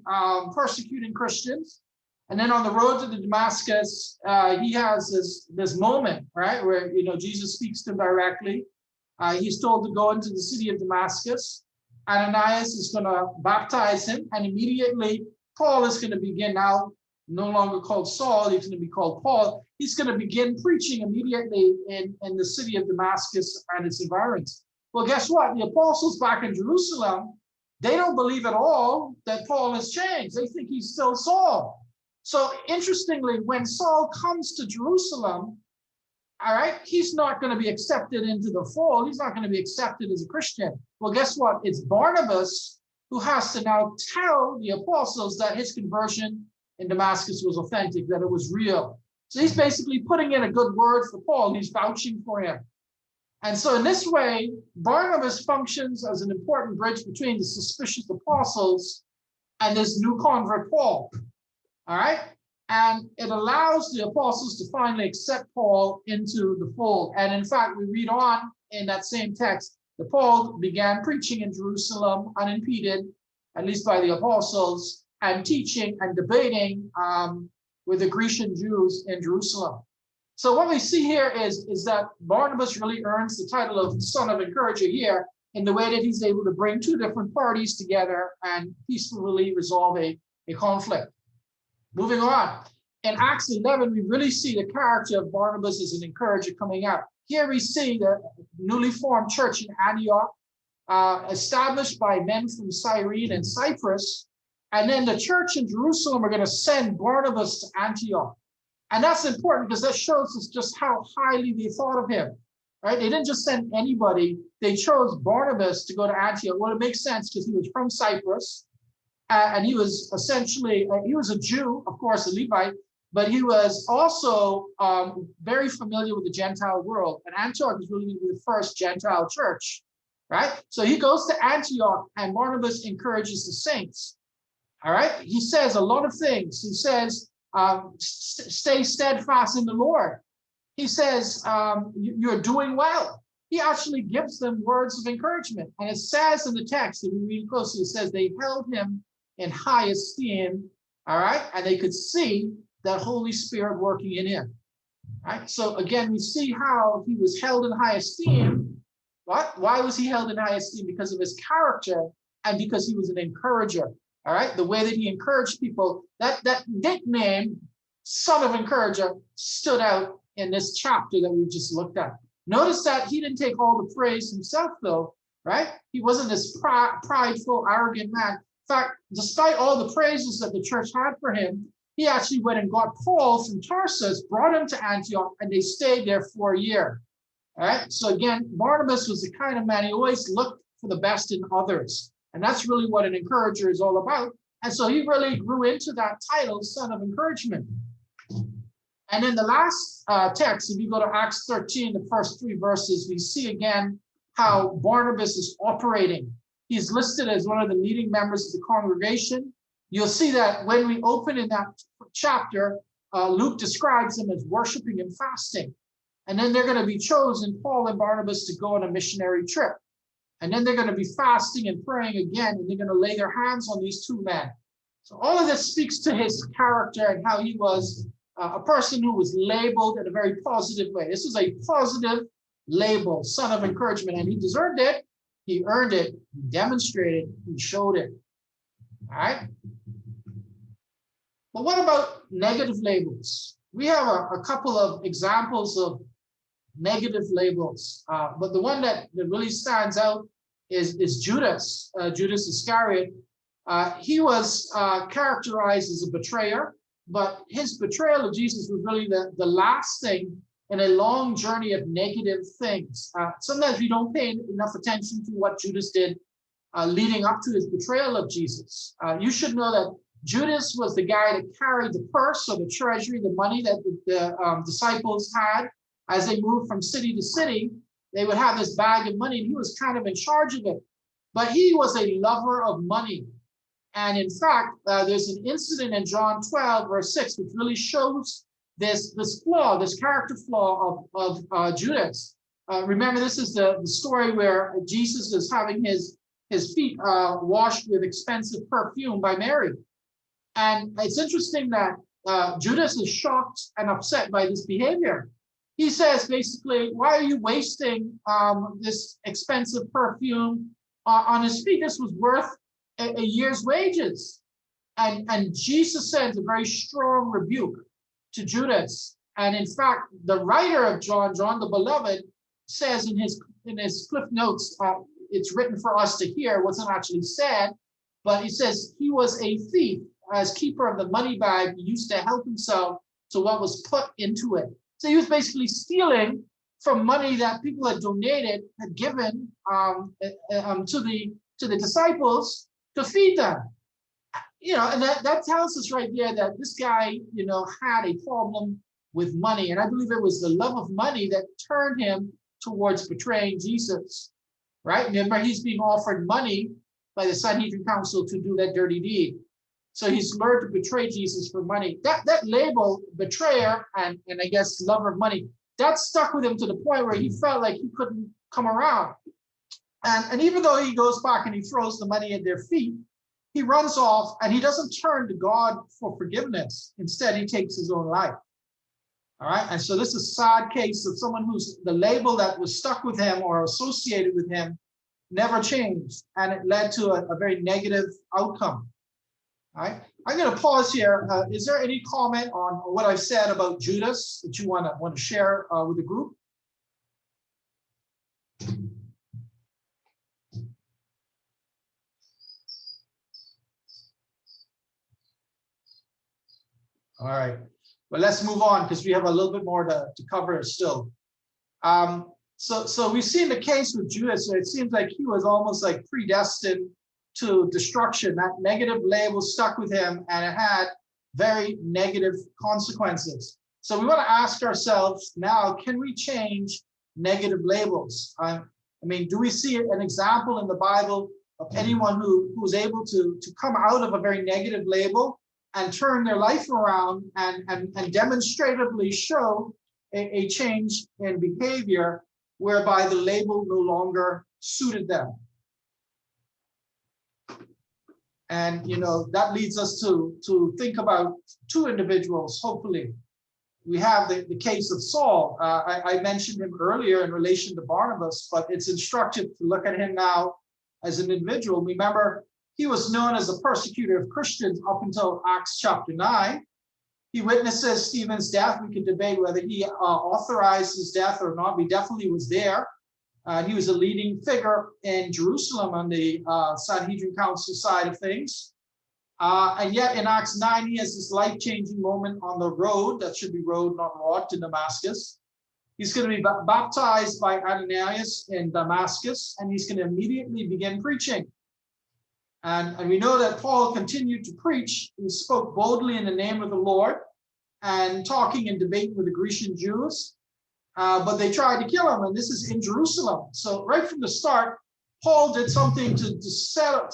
persecuting Christians. And then on the road to the Damascus, he has this moment, right, where, Jesus speaks to him directly. He's told to go into the city of Damascus. Ananias is going to baptize him, and immediately Paul is going to begin now, no longer called Saul, he's going to be called Paul. He's going to begin preaching immediately in the city of Damascus and its environs. Well, guess what? The apostles back in Jerusalem, they don't believe at all that Paul has changed. They think he's still Saul. So interestingly, when Saul comes to Jerusalem, all right, he's not going to be accepted into the fold. He's not going to be accepted as a Christian. Well, guess what? It's Barnabas who has to now tell the apostles that his conversion in Damascus was authentic, that it was real. So he's basically putting in a good word for Paul. He's vouching for him. And so in this way, Barnabas functions as an important bridge between the suspicious apostles and this new convert, Paul. All right? And it allows the apostles to finally accept Paul into the fold. And in fact, we read on in that same text that Paul began preaching in Jerusalem unimpeded, at least by the apostles, and teaching and debating with the Grecian Jews in Jerusalem. So what we see here is that Barnabas really earns the title of son of encourager here in the way that he's able to bring two different parties together and peacefully resolve a conflict. Moving on, in Acts 11, we really see the character of Barnabas as an encourager coming out. Here we see the newly formed church in Antioch, established by men from Cyrene and Cyprus. And then the church in Jerusalem are going to send Barnabas to Antioch. And that's important because that shows us just how highly they thought of him. Right? They didn't just send anybody. They chose Barnabas to go to Antioch. Well, it makes sense because he was from Cyprus. And he was essentially, he was a Jew, of course, a Levite, but he was also very familiar with the Gentile world. And Antioch is really the first Gentile church, right? So he goes to Antioch and Barnabas encourages the saints, all right? He says a lot of things. He says, stay steadfast in the Lord. He says, you're doing well. He actually gives them words of encouragement. And it says in the text, if we read closely, it says they held him in high esteem, all right? And they could see that Holy Spirit working in him, right? So again, we see how he was held in high esteem. What? Why was he held in high esteem? Because of his character and because he was an encourager, all right? The way that he encouraged people, that nickname, son of encourager, stood out in this chapter that we just looked at. Notice that he didn't take all the praise himself, though, right? He wasn't this prideful, arrogant man. In fact, despite all the praises that the church had for him, he actually went and got Paul from Tarsus, brought him to Antioch, and they stayed there for a year. All right. So again, Barnabas was the kind of man, he always looked for the best in others. And that's really what an encourager is all about. And so he really grew into that title, son of encouragement. And in the last text, if you go to Acts 13, the first 3 verses, we see again how Barnabas is operating. He's listed as one of the leading members of the congregation. You'll see that when we open in that chapter, Luke describes them as worshiping and fasting. And then they're going to be chosen, Paul and Barnabas, to go on a missionary trip. And then they're going to be fasting and praying again, and they're going to lay their hands on these 2 men. So all of this speaks to his character and how he was a person who was labeled in a very positive way. This is a positive label, son of encouragement, and he deserved it. He earned it, he demonstrated, he showed it. All right? But what about negative labels? We have a couple of examples of negative labels, but the one that really stands out is Judas, Judas Iscariot. He was characterized as a betrayer, but his betrayal of Jesus was really the last thing in a long journey of negative things. Sometimes we don't pay enough attention to what Judas did leading up to his betrayal of Jesus. You should know that Judas was the guy that carried the purse or the treasury, the money that the disciples had as they moved from city to city. They would have this bag of money, and he was kind of in charge of it. But he was a lover of money. And in fact, there's an incident in John 12, verse 6, which really shows this flaw, this character flaw of Judas. Remember, this is the story where Jesus is having his feet washed with expensive perfume by Mary. And it's interesting that Judas is shocked and upset by this behavior. He says, basically, why are you wasting this expensive perfume on his feet? This was worth a year's wages. And Jesus sends a very strong rebuke to Judas. And in fact, the writer of John the Beloved, says in his cliff notes, it's written for us to hear, wasn't actually said, but he says he was a thief. As keeper of the money bag, he used to help himself to what was put into it. So he was basically stealing from money that people had donated, had given to the disciples to feed them. And that tells us right there that this guy, had a problem with money. And I believe it was the love of money that turned him towards betraying Jesus, right? Remember, he's being offered money by the Sanhedrin Council to do that dirty deed. So he's learned to betray Jesus for money. That label, betrayer, and I guess lover of money, that stuck with him to the point where he felt like he couldn't come around. And even though he goes back and he throws the money at their feet, he runs off and he doesn't turn to God for forgiveness. Instead, he takes his own life. All right. And so this is a sad case of someone who's the label that was stuck with him or associated with him never changed. And it led to a very negative outcome. All right. I'm going to pause here. Is there any comment on what I've said about Judas that you want to share with the group? All right. Well, let's move on because we have a little bit more to cover still. So we've seen the case with Judas. So it seems like he was almost like predestined to destruction. That negative label stuck with him and it had very negative consequences. So we want to ask ourselves now, can we change negative labels? I mean, do we see an example in the Bible of anyone who's able to come out of a very negative label and turn their life around and demonstratively show a change in behavior whereby the label no longer suited them? And, that leads us to think about two individuals, hopefully. We have the case of Saul. I mentioned him earlier in relation to Barnabas, but it's instructive to look at him now as an individual. Remember, he was known as a persecutor of Christians up until Acts chapter 9. He witnesses Stephen's death. We can debate whether he authorized his death or not. He definitely was there. He was a leading figure in Jerusalem on the Sanhedrin Council side of things. And yet in Acts 9, he has this life-changing moment on the road, that should be road, not rod, to Damascus. He's going to be baptized by Ananias in Damascus, and he's going to immediately begin preaching. And we know that Paul continued to preach. He spoke boldly in the name of the Lord and talking and debating with the Grecian Jews. But they tried to kill him, and this is in Jerusalem. So right from the start, Paul did something to disturb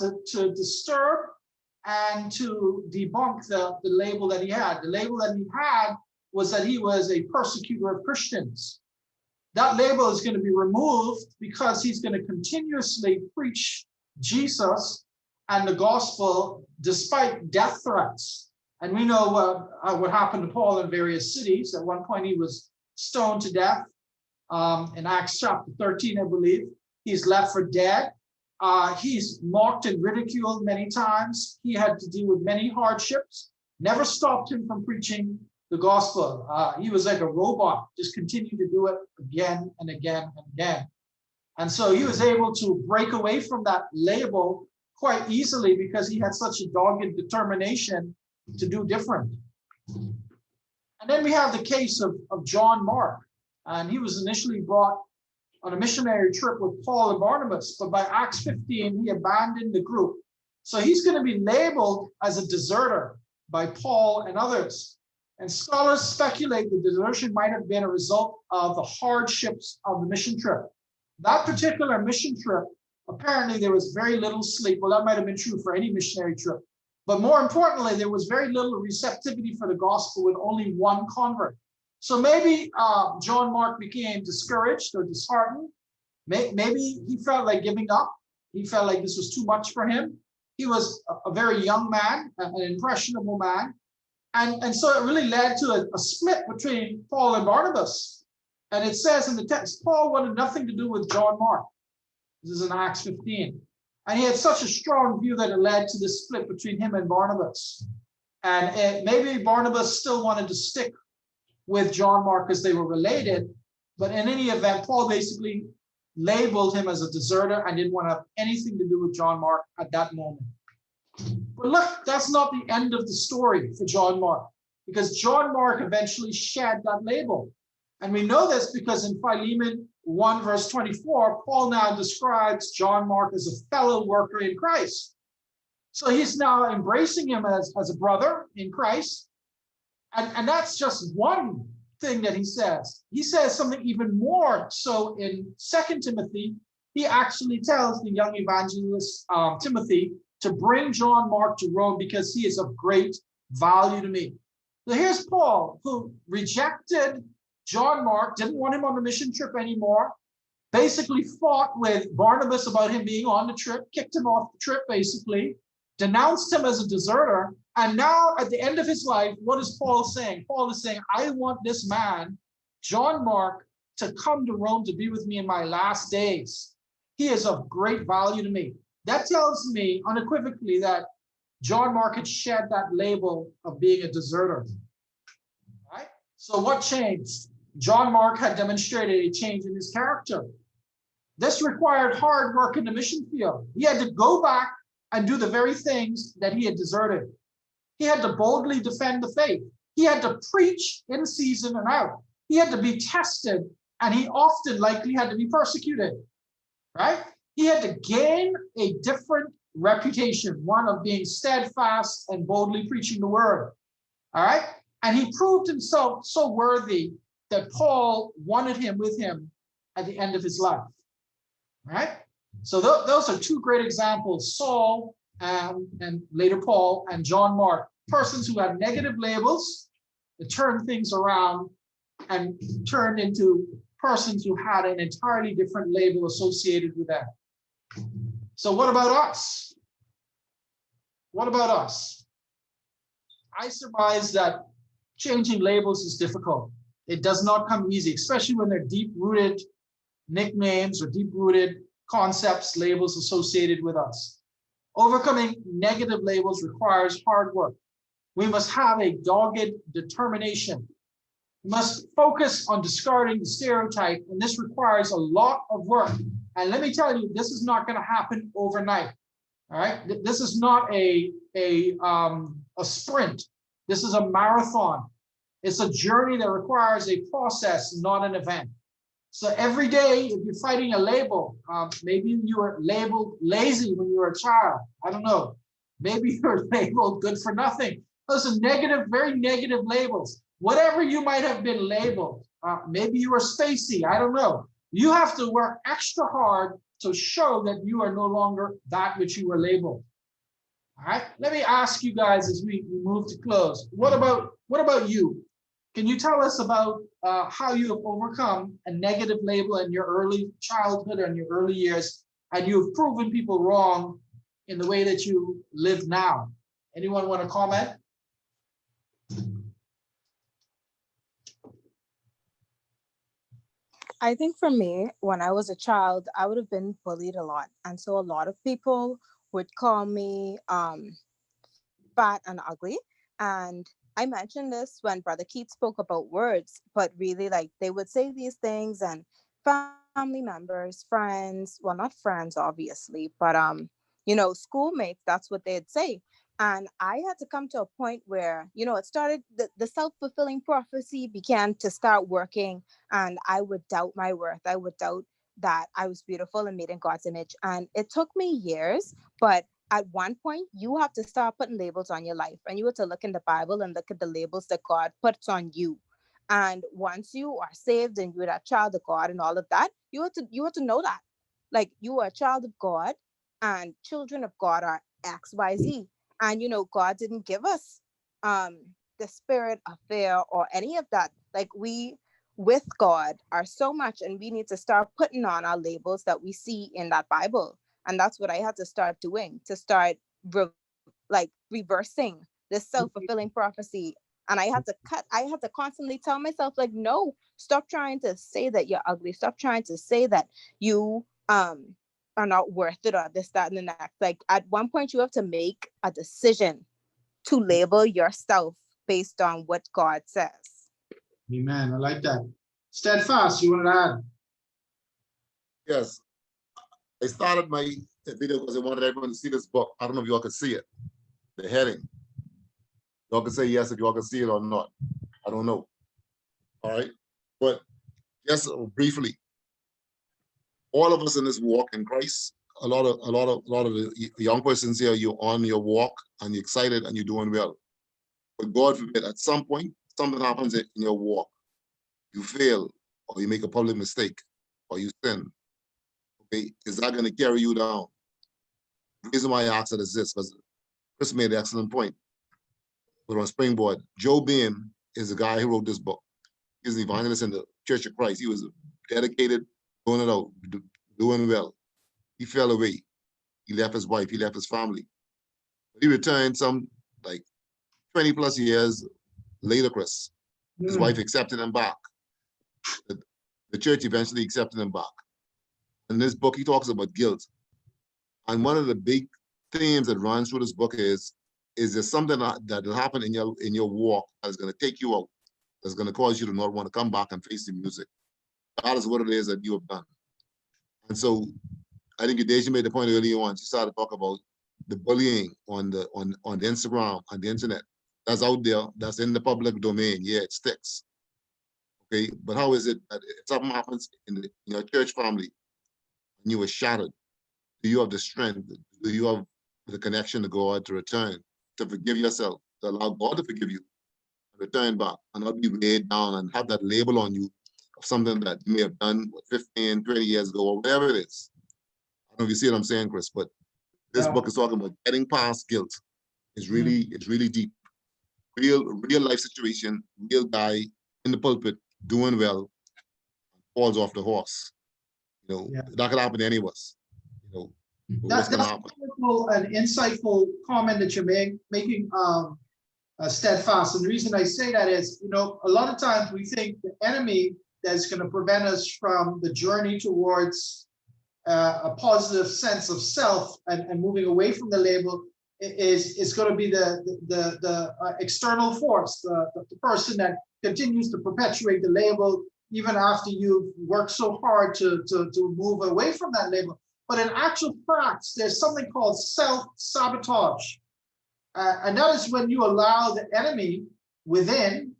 and to debunk the label that he had. The label that he had was that he was a persecutor of Christians. That label is going to be removed because he's going to continuously preach Jesus and the gospel despite death threats. And we know what happened to Paul in various cities. At one point, he was stoned to death. In Acts chapter 13, I believe, he's left for dead. He's mocked and ridiculed many times. He had to deal with many hardships. Never stopped him from preaching the gospel. He was like a robot, just continued to do it again and again and again. And so he was able to break away from that label quite easily because he had such a dogged determination to do different. And then we have the case of John Mark. And he was initially brought on a missionary trip with Paul and Barnabas, but by Acts 15, he abandoned the group. So he's going to be labeled as a deserter by Paul and others. And scholars speculate the desertion might have been a result of the hardships of the mission trip. That particular mission trip, apparently there was very little sleep. Well, that might have been true for any missionary trip. But more importantly, there was very little receptivity for the gospel with only one convert. So maybe John Mark became discouraged or disheartened. Maybe he felt like giving up. He felt like this was too much for him. He was a very young man, an impressionable man. And so it really led to a split between Paul and Barnabas. And it says in the text, Paul wanted nothing to do with John Mark. This is in Acts 15. And he had such a strong view that it led to this split between him and Barnabas. And maybe Barnabas still wanted to stick with John Mark because they were related. But in any event, Paul basically labeled him as a deserter and didn't want to have anything to do with John Mark at that moment. But look, that's not the end of the story for John Mark, because John Mark eventually shed that label. And we know this because in Philemon 1 verse 24, Paul now describes John Mark as a fellow worker in Christ. So he's now embracing him as a brother in Christ. And that's just one thing that he says. He says something even more. So in 2 Timothy, he actually tells the young evangelist Timothy to bring John Mark to Rome because he is of great value to me. So here's Paul, who rejected John Mark, didn't want him on the mission trip anymore, basically fought with Barnabas about him being on the trip, kicked him off the trip basically, denounced him as a deserter. And now at the end of his life, what is Paul saying? Paul is saying, I want this man, John Mark, to come to Rome to be with me in my last days. He is of great value to me. That tells me unequivocally that John Mark had shed that label of being a deserter. Right? So what changed? John Mark had demonstrated a change in his character. This required hard work in the mission field. He had to go back and do the very things that he had deserted. He had to boldly defend the faith. He had to preach in season and out. He had to be tested, and he often likely had to be persecuted, right? He had to gain a different reputation, one of being steadfast and boldly preaching the word, all right? And he proved himself so worthy that Paul wanted him with him at the end of his life, right? So those are two great examples, Saul and later Paul and John Mark, persons who had negative labels that turned things around and turned into persons who had an entirely different label associated with them. So what about us? What about us? I surmise that changing labels is difficult. It does not come easy, especially when they're deep-rooted nicknames or deep-rooted concepts, labels associated with us. Overcoming negative labels requires hard work. We must have a dogged determination. We must focus on discarding the stereotype, and this requires a lot of work. And let me tell you, this is not going to happen overnight. All right, this is not a sprint. This is a marathon. It's a journey that requires a process, not an event. So every day, if you're fighting a label, maybe you were labeled lazy when you were a child. I don't know. Maybe you were labeled good for nothing. Those are negative, very negative labels. Whatever you might have been labeled, maybe you were spacey. I don't know. You have to work extra hard to show that you are no longer that which you were labeled. All right. Let me ask you guys as we move to close. What about you? Can you tell us about how you have overcome a negative label in your early childhood and your early years, and you have proven people wrong in the way that you live now? Anyone want to comment? I think for me, when I was a child, I would have been bullied a lot. And so a lot of people would call me fat and ugly. And I mentioned this when Brother Keith spoke about words, but really, like, they would say these things, and family members, friends, well, not friends, obviously, but schoolmates, that's what they'd say. And I had to come to a point where, it started, the self-fulfilling prophecy began to start working, and I would doubt my worth. I would doubt that I was beautiful and made in God's image. And it took me years, but at one point, you have to start putting labels on your life, and you have to look in the Bible and look at the labels that God puts on you. And once you are saved and you're that child of God and all of that, you have to know that, like, you are a child of God, and children of God are XYZ. And God didn't give us the spirit of fear or any of that. Like, we with God are so much, and we need to start putting on our labels that we see in that Bible. And that's what I had to start doing, to start reversing this self-fulfilling prophecy. And I had to constantly tell myself, like, no, stop trying to say that you're ugly. Stop trying to say that you are not worth it, or this, that, and the next. Like, at one point you have to make a decision to label yourself based on what God says. Amen. I like that. Steadfast, you want to add? Yes. I started my video because I wanted everyone to see this book. I don't know if y'all can see it. The heading. Y'all can say yes if y'all can see it or not. I don't know. All right. But just briefly, all of us in this walk in Christ, a lot of the young persons here, you're on your walk and you're excited and you're doing well. But God forbid, at some point, something happens in your walk. You fail, or you make a public mistake, or you sin. Okay, is that going to carry you down? The reason why I asked it is this, because Chris made an excellent point. But on Springboard, Joe Beam is the guy who wrote this book. He's an evangelist in the Church of Christ. He was dedicated, doing it out, doing well. He fell away. He left his wife. He left his family. But he returned some like 20 plus years later, Chris. His wife accepted him back. The church eventually accepted him back. In this book, he talks about guilt. And one of the big themes that runs through this book is there something that will happen in your walk that's going to take you out, that's going to cause you to not want to come back and face the music. That is what it is that you have done. And so I think Deja made the point earlier on. She started to talk about the bullying on the Instagram, on the internet. That's out there. That's in the public domain. Yeah, it sticks. Okay, but how is it that if something happens in your church family and you were shattered? Do you have the strength? Do you have the connection to God to return, to forgive yourself, to allow God to forgive you, return back, and not be weighed down and have that label on you of something that you may have done 15, 20 years ago, or whatever it is? I don't know if you see what I'm saying, Chris, but this book is talking about getting past guilt. It's really deep. Real life situation, real guy in the pulpit doing well, falls off the horse. That could happen to any of us. What's going to happen? An insightful comment that you're making, Steadfast. And the reason I say that is, a lot of times we think the enemy that's going to prevent us from the journey towards a positive sense of self and moving away from the label is going to be the external force, the person that continues to perpetuate the label even after you've worked so hard to move away from that label. But in actual facts, there's something called self-sabotage. And that is when you allow the enemy within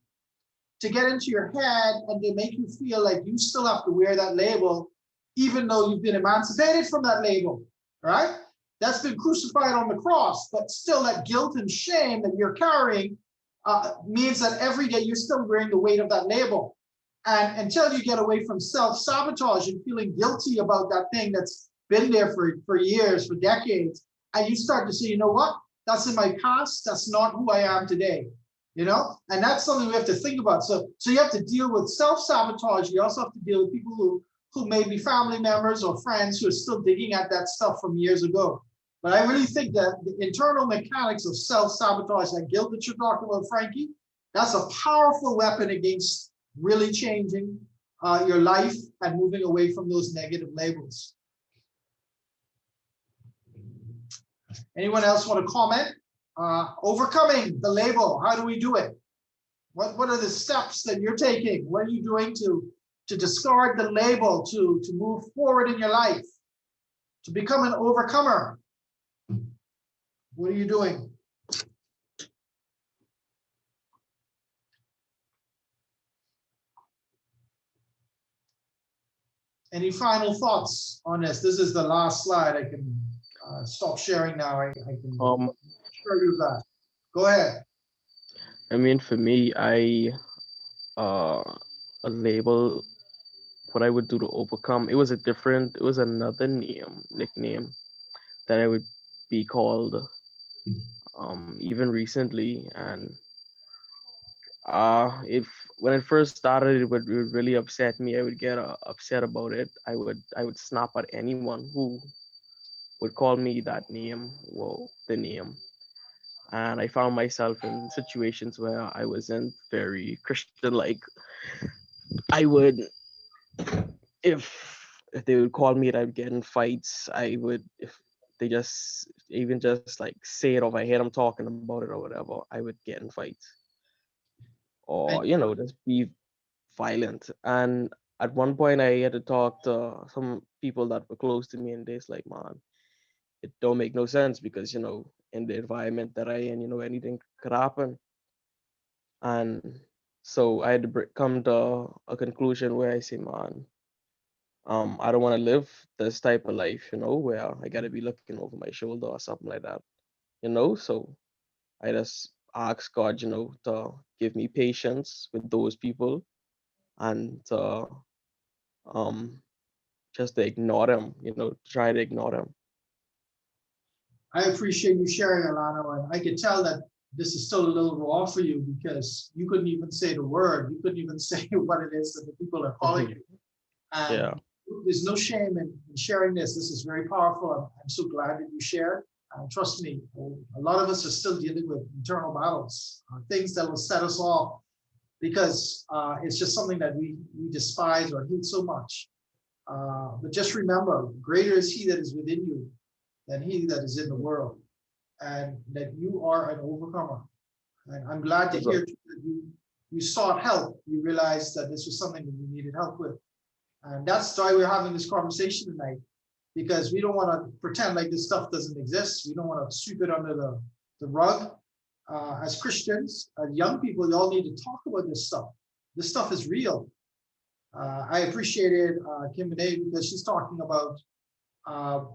to get into your head and to make you feel like you still have to wear that label, even though you've been emancipated from that label, right? That's been crucified on the cross, but still that guilt and shame that you're carrying means that every day you're still wearing the weight of that label. And until you get away from self-sabotage and feeling guilty about that thing that's been there for years, for decades, and you start to say, you know what? That's in my past. That's not who I am today. And that's something we have to think about. So you have to deal with self-sabotage. You also have to deal with people who may be family members or friends who are still digging at that stuff from years ago. But I really think that the internal mechanics of self-sabotage, that guilt that you're talking about, Frankie, that's a powerful weapon against really changing your life and moving away from those negative labels. Anyone else want to comment? Overcoming the label, how do we do it? What are the steps that you're taking? What are you doing to discard the label, to move forward in your life, to become an overcomer? What are you doing? Any final thoughts on this? This is the last slide. I can stop sharing now. I can show you that. Go ahead. I mean, for me, a label, what I would do to overcome, it was another nickname that I would be called. even recently. And if when it first started, it would really upset me. I would get upset about it. I would snap at anyone who would call me that name, well, the name. And I found myself in situations where I wasn't very Christian like. I would, if they would call me, I'd get in fights. I would, if they just even just like say it over my head, I'm talking about it or whatever, I would get in fights, or And just be violent. And at one point I had to talk to some people that were close to me, and they's like, man, it don't make no sense, because in the environment that I in, anything could happen. And so I had to come to a conclusion where I say, man, I don't want to live this type of life, where I gotta be looking over my shoulder or something like that, So I just ask God, to give me patience with those people, and to um just to ignore them, try to ignore them. I appreciate you sharing, Alano, and I could tell that this is still a little raw for you because you couldn't even say the word. You couldn't even say what it is that the people are calling you. And Yeah. there's no shame in sharing this. This is very powerful. I'm so glad that you shared. Trust me, a lot of us are still dealing with internal battles, things that will set us off because it's just something that we despise or hate so much. But just remember, greater is he that is within you than he that is in the world, and that you are an overcomer. And I'm glad to hear that you sought help. You realized that this was something that you needed help with. And that's why we're having this conversation tonight, because we don't want to pretend like this stuff doesn't exist. We don't want to sweep it under the rug. As Christians, as young people, you all need to talk about this stuff. This stuff is real. I appreciated Kim Bonet because she's talking about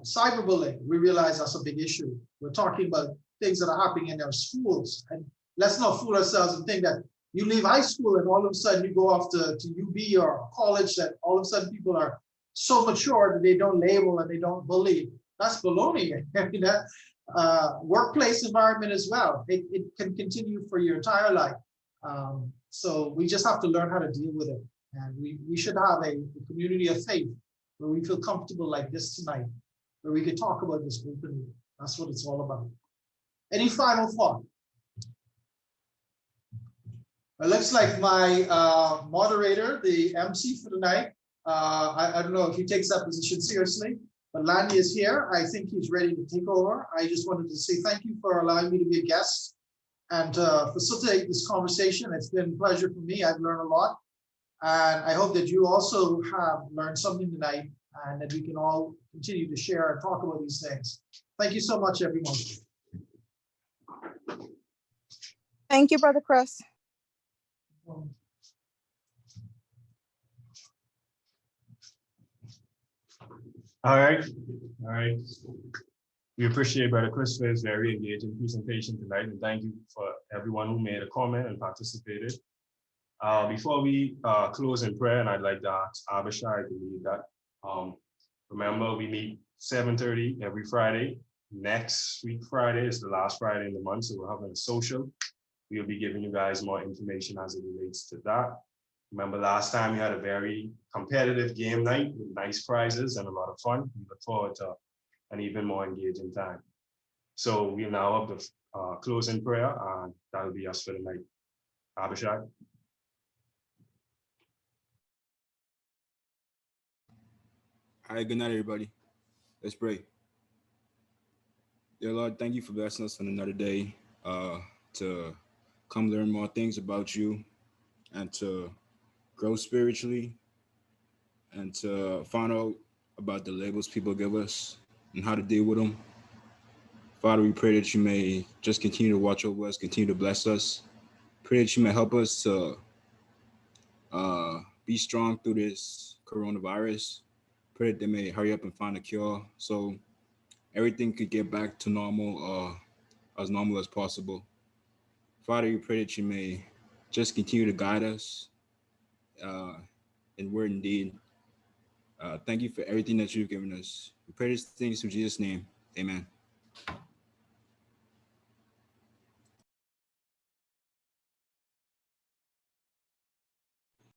cyberbullying. We realize that's a big issue. We're talking about things that are happening in our schools. And let's not fool ourselves and think that you leave high school and all of a sudden you go off to UB or college, that all of a sudden people are so mature that they don't label and they don't bully. That's baloney. I mean, that workplace environment as well. It can continue for your entire life. So we just have to learn how to deal with it. And we should have a community of faith where we feel comfortable like this tonight, where we can talk about this openly. That's what it's all about. Any final thought? It looks like my moderator, the MC for tonight, I don't know if he takes that position seriously, but Landy is here. I think he's ready to take over. I just wanted to say thank you for allowing me to be a guest and facilitate this conversation. It's been a pleasure for me. I've learned a lot. And I hope that you also have learned something tonight and that we can all continue to share and talk about these things. Thank you so much, everyone. Thank you, Brother Chris. All right. We appreciate Brother Christopher's very engaging presentation tonight, and thank you for everyone who made a comment and participated. Before we close in prayer, and I'd like to ask Abishai to lead that. Remember, we meet 7:30 every Friday. Next week, Friday is the last Friday in the month, so we're having a social. We'll be giving you guys more information as it relates to that. Remember, last time we had a very competitive game night with nice prizes and a lot of fun. We look forward to an even more engaging time. So we'll now have the closing prayer, and that'll be us for the night. Abishai. All right, good night, everybody. Let's pray. Dear Lord, thank you for blessing us on another day to come learn more things about you and to grow spiritually and to find out about the labels people give us and how to deal with them. Father, we pray that you may just continue to watch over us, continue to bless us. Pray that you may help us to be strong through this coronavirus. Pray that they may hurry up and find a cure so everything could get back to normal, as normal as possible. Father, we pray that you may just continue to guide us in word and deed. Thank you for everything that you've given us. We pray these things in Jesus' name. Amen.